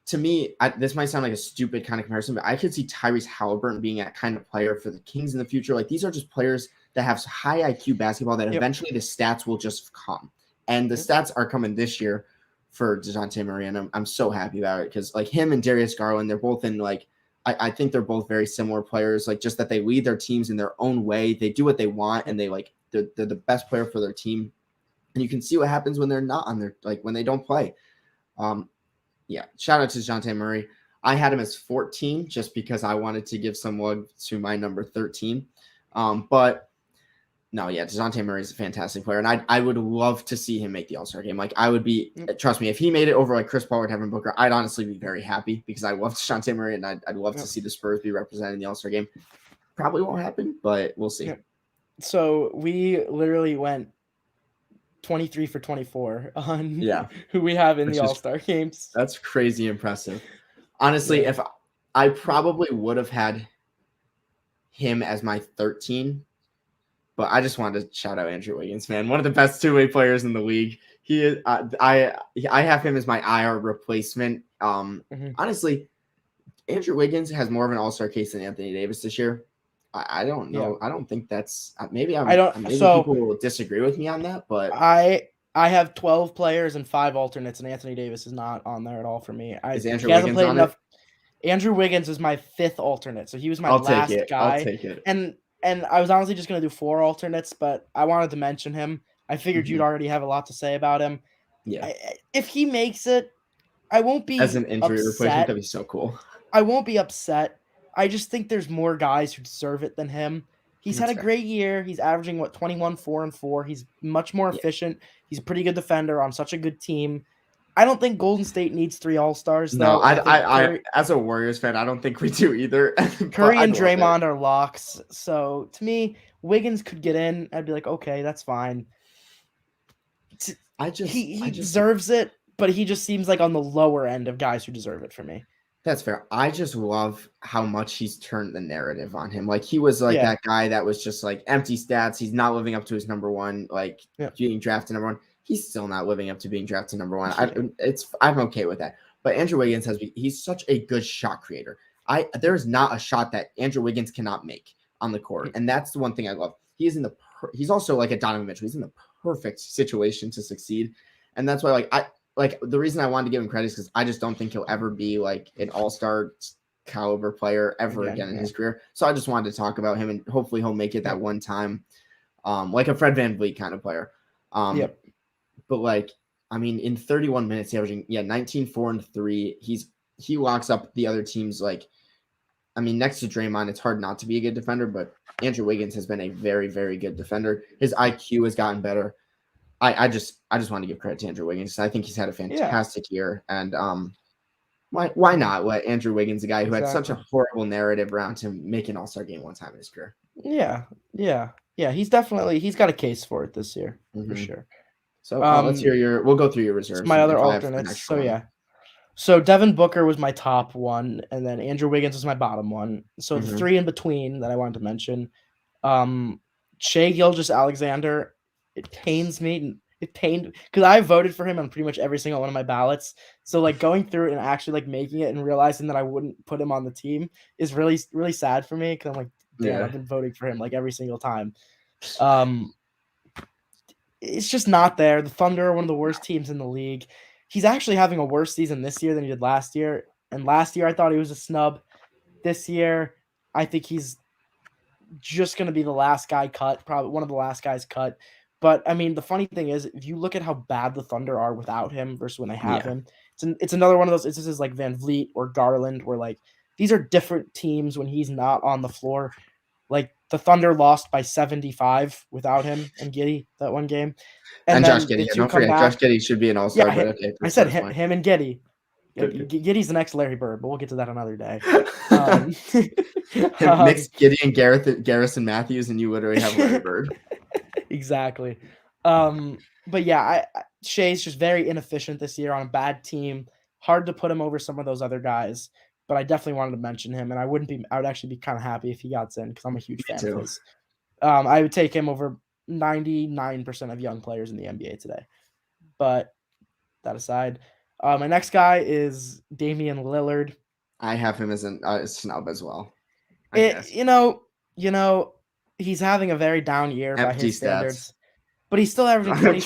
to me, this might sound like a stupid kind of comparison, but I could see Tyrese Halliburton being that kind of player for the Kings in the future. Like, these are just players that have high IQ basketball that eventually the stats will just come. And the stats are coming this year for Dejounte Murray, and I'm so happy about it because, like, him and Darius Garland, they're both in, like, I think they're both very similar players, like, just that they lead their teams in their own way. They do what they want, and they're the best player for their team. And you can see what happens when they're not on their, like, when they don't play. Yeah, shout out to Deante Murray. I had him as 14 just because I wanted to give some love to my number 13. But no, yeah, Dejounte Murray is a fantastic player, and I would love to see him make the All-Star game. Like, I would be, trust me, if he made it over like Chris Paul or Devin Booker, I'd honestly be very happy because I love Dejounte Murray, and I'd love to see the Spurs be represented in the All-Star game. Probably won't happen, but we'll see. So we literally went 23 for 24 on who we have in the All-Star games. That's crazy impressive. Honestly, if I probably would have had him as my 13, but I just wanted to shout out Andrew Wiggins, man. One of the best two-way players in the league. He is. I have him as my IR replacement. Honestly, Andrew Wiggins has more of an All-Star case than Anthony Davis this year. I don't know. Yeah. I don't think that's maybe people will disagree with me on that, but I have 12 players and 5 alternates, and Anthony Davis is not on there at all for me. Is Andrew Wiggins on enough. Andrew Wiggins is my 5th alternate, so he was my last guy. I'll take it. And I was honestly just going to do 4 alternates, but I wanted to mention him. I figured you'd already have a lot to say about him. Yeah. If he makes it, I won't be as an injury replacement. That'd be so cool. I won't be upset. I just think there's more guys who deserve it than him. He's had a great year. He's averaging 21, 4 and 4. He's much more efficient. He's a pretty good defender on such a good team. I don't think Golden State needs 3 All-Stars. No, I as a Warriors fan, I don't think we do either. Curry and Draymond are locks. So to me, Wiggins could get in. I'd be like, okay, that's fine. He deserves it, but he just seems like on the lower end of guys who deserve it for me. That's fair. I just love how much he's turned the narrative on him. Like, he was like that guy that was just like empty stats. He's not living up to his number one, being drafted number one. He's still not living up to being drafted number one. I'm okay with that. But Andrew Wiggins he's such a good shot creator. There's not a shot that Andrew Wiggins cannot make on the court. And that's the one thing I love. He's also like a Donovan Mitchell. He's in the perfect situation to succeed. And that's why the reason I wanted to give him credit is because I just don't think he'll ever be like an all-star caliber player ever again in his career. So I just wanted to talk about him, and hopefully he'll make it that one time, like a Fred VanVleet kind of player. But in 31 minutes, averaging 19, 4 and 3. He locks up the other teams. Next to Draymond, it's hard not to be a good defender, but Andrew Wiggins has been a very, very good defender. His IQ has gotten better. I just want to give credit to Andrew Wiggins. I think he's had a fantastic year, and why not let Andrew Wiggins, a guy who had such a horrible narrative around him, make an All-Star game one time in his career? Yeah. He's got a case for it this year for sure. So let's hear we'll go through your reserves. My other alternates. So Devin Booker was my top one, and then Andrew Wiggins was my bottom one. So the 3 in between that I wanted to mention, Shai Gilgeous-Alexander. It pains me. Because I voted for him on pretty much every single one of my ballots. So going through it and actually making it and realizing that I wouldn't put him on the team is really, really sad for me. Because I'm like, damn, I've been voting for him every single time. It's just not there. The Thunder are one of the worst teams in the league. He's actually having a worse season this year than he did last year. And last year I thought he was a snub. This year, I think he's just going to be the last guy cut, probably one of the last guys cut. But, the funny thing is, if you look at how bad the Thunder are without him versus when they have him, it's another one of those instances like Van Vliet or Garland where, these are different teams when he's not on the floor. The Thunder lost by 75 without him and Giddey that one game. And Josh Giddey. Don't forget, Josh Giddey should be an all-star. I said him and Giddey. Giddey's the next Larry Bird, but we'll get to that another day. Mix Giddey and Garrison Matthews, and you literally have Larry Bird. Exactly. But Shai's just very inefficient this year on a bad team. Hard to put him over some of those other guys, but I definitely wanted to mention him, and I would actually be kind of happy if he got in because I'm a huge fan of his. I would take him over 99% of young players in the NBA today. But that aside, my next guy is Damian Lillard. I have him as a snub as well. He's having a very down year by his standards, stats. But he's still averaging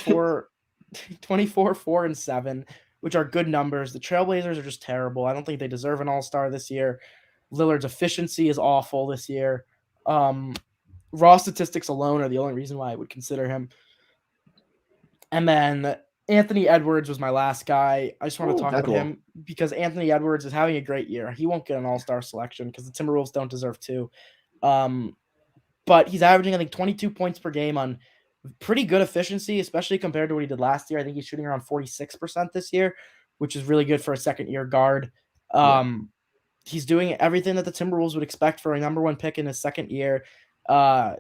24, 4 and 7, which are good numbers. The Trailblazers are just terrible. I don't think they deserve an all-star this year. Lillard's efficiency is awful this year. Raw statistics alone are the only reason why I would consider him. And then Anthony Edwards was my last guy. I just want to talk that's about cool. him because Anthony Edwards is having a great year. He won't get an all-star selection because the Timberwolves don't deserve to. But he's averaging, I think, 22 points per game on pretty good efficiency, especially compared to what he did last year. I think he's shooting around 46% this year, which is really good for a second-year guard. He's doing everything that the Timberwolves would expect for a number one pick in his second year.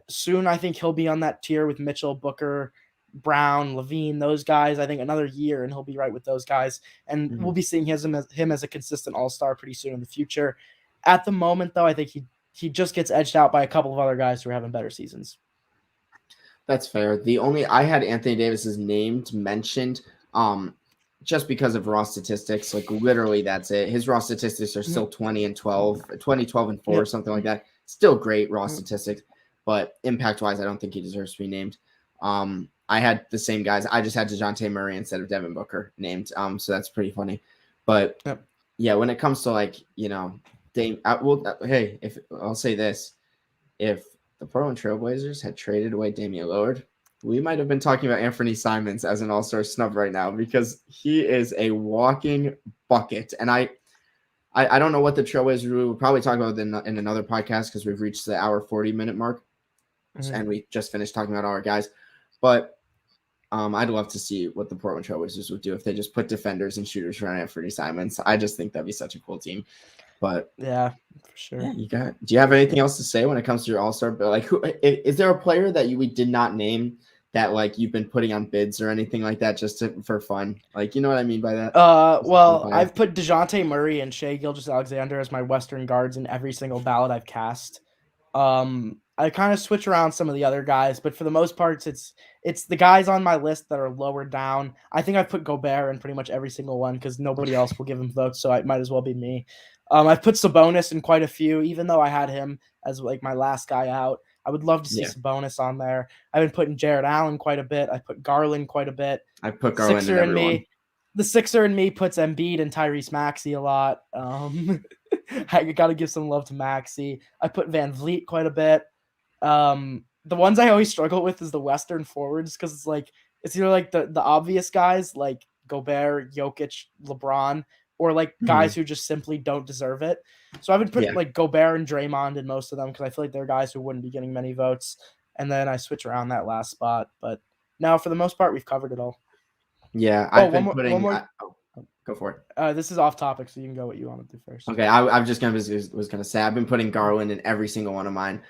Soon, I think he'll be on that tier with Mitchell, Booker, Brown, Levine, those guys. I think another year, and he'll be right with those guys. And we'll be seeing him as a consistent all-star pretty soon in the future. At the moment, though, I think he just gets edged out by a couple of other guys who are having better seasons. That's fair. I had Anthony Davis's name mentioned just because of raw statistics. Like literally that's it. His raw statistics are still 20 and 12, 20, 12 and 4 or something like that. Still great raw statistics, but impact-wise, I don't think he deserves to be named. I had the same guys. I just had Dejounte Murray instead of Devin Booker named. So that's pretty funny. But yeah, when it comes to like, I'll say this. If the Portland Trailblazers had traded away Damian Lillard, we might have been talking about Anthony Simons as an all-star snub right now because he is a walking bucket. And I don't know what the Trailblazers will probably talk about in another podcast because we've reached the hour 40-minute mark. And we just finished talking about all our guys. But I'd love to see what the Portland Trailblazers would do if they just put defenders and shooters around Anthony Simons. I just think that'd be such a cool team. But yeah, for sure. Yeah, do you have anything else to say when it comes to your all-star? But like, is there a player that we did not name that like you've been putting on bids or anything like that just for fun? Like, you know what I mean by that? Well, I've put Dejounte Murray and Shai Gilgeous-Alexander as my Western guards in every single ballot I've cast. I kind of switch around some of the other guys, but for the most part, it's the guys on my list that are lower down. I think I've put Gobert in pretty much every single one because nobody else will give him votes, so it might as well be me. I've put Sabonis in quite a few, even though I had him as like my last guy out. I would love to see Sabonis on there. I've been putting Jared Allen quite a bit. I put Garland quite a bit. I put Garland in everyone. The Sixer in me puts Embiid and Tyrese Maxey a lot. I got to give some love to Maxey. I put Van Vliet quite a bit. The ones I always struggle with is the Western forwards because it's either like the obvious guys like Gobert, Jokic, LeBron, or like guys who just simply don't deserve it. So I've been putting like Gobert and Draymond in most of them because I feel like they're guys who wouldn't be getting many votes. And then I switch around that last spot. But now for the most part, we've covered it all. Yeah, I've been putting. Go for it. This is off topic, so you can go what you want to do first. Okay, I'm just was gonna say I've been putting Garland in every single one of mine.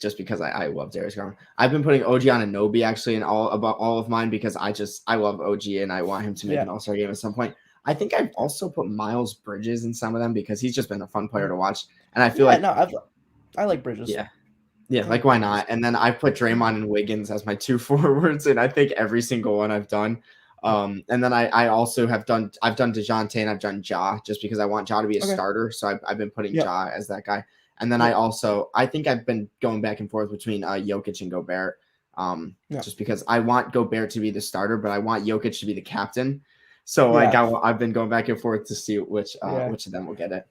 Just because I love Darius Garland. I've been putting OG Anunoby actually in all of mine because I love OG and I want him to make an all-star game at some point. I think I've also put Miles Bridges in some of them because he's just been a fun player to watch. And I feel I like Bridges. Yeah, like why not? And then I put Draymond and Wiggins as my two forwards, and I think every single one I've done. And then I also I've done DeJounte and I've done Ja just because I want Ja to be a starter. So I've been putting Ja as that guy. And then I think I've been going back and forth between Jokic and Gobert just because I want Gobert to be the starter, but I want Jokic to be the captain. So I've been going back and forth to see which of them will get it.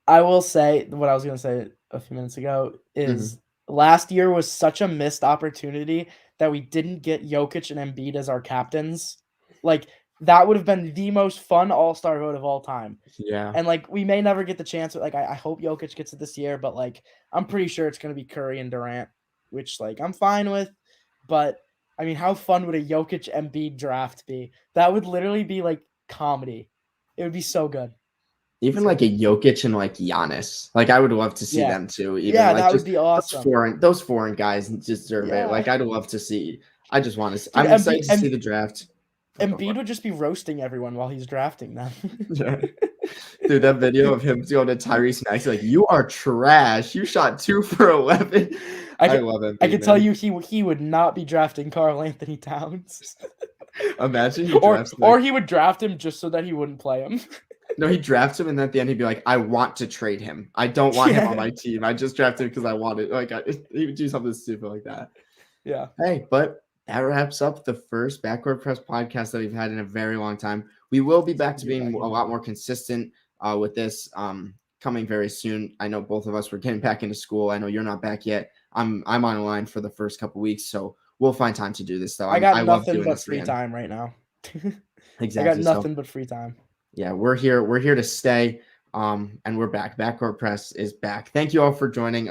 I will say what I was going to say a few minutes ago is last year was such a missed opportunity that we didn't get Jokic and Embiid as our captains. Like that would have been the most fun all-star vote of all time. Yeah. And like we may never get the chance. Like I hope Jokic gets it this year, but like I'm pretty sure it's going to be Curry and Durant, which like I'm fine with. But I mean, how fun would a Jokic Embiid draft be? That would literally be like comedy. It would be so good. Even like a Jokic and like Giannis. Like I would love to see them too. Even like that would be awesome. Those foreign guys deserve it. Like I'd love to see. I just want to see. I'm excited to see the draft. Embiid would just be roasting everyone while he's drafting them. Dude, that video of him going to Tyrese Maxey like, you are trash. You shot 2 for 11. I love him. I can tell you he would not be drafting Karl Anthony Towns. Imagine or he would draft him just so that he wouldn't play him. No, he drafts him and at the end he'd be like, I want to trade him. I don't want him on my team. I just drafted him because I wanted. Like he would do something stupid like that. Yeah. Hey, but that wraps up the first Backcourt Press podcast that we've had in a very long time. We will be back to being a lot more consistent with this coming very soon. I know both of us were getting back into school. I know you're not back yet. I'm online for the first couple weeks, so we'll find time to do this though. I got nothing but free time right now. Exactly. I got nothing but free time. Yeah, we're here. We're here to stay. And we're back. Backcourt Press is back. Thank you all for joining.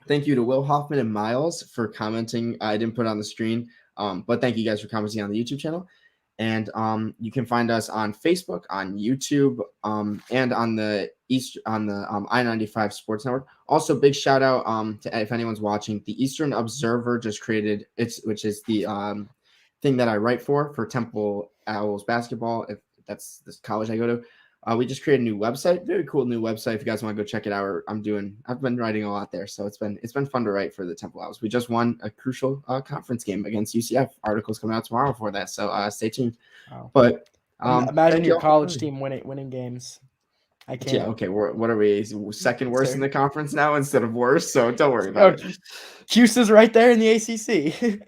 Thank you to Will Hoffman and Miles for commenting. I didn't put it on the screen, but thank you guys for commenting on the YouTube channel. And you can find us on Facebook, on YouTube, and on the I-95 Sports Network. Also, big shout out to, if anyone's watching, the Eastern Observer just created which is the thing that I write for Temple Owls basketball. If that's this college I go to. We just created a new website, very cool new website. If you guys want to go check it out, I've been writing a lot there, so it's been fun to write for the Temple Owls. We just won a crucial conference game against UCF. Articles coming out tomorrow for that, so stay tuned. Wow. But imagine your college team winning games. I can't. Yeah. Okay. What are we? Second worst in the conference now instead of worst. So don't worry about it. Cuse is right there in the ACC.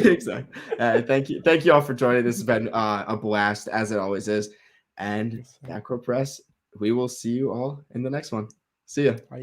Exactly. Thank you all for joining. This has been a blast, as it always is. And Backcourt Press, we will see you all in the next one. See ya.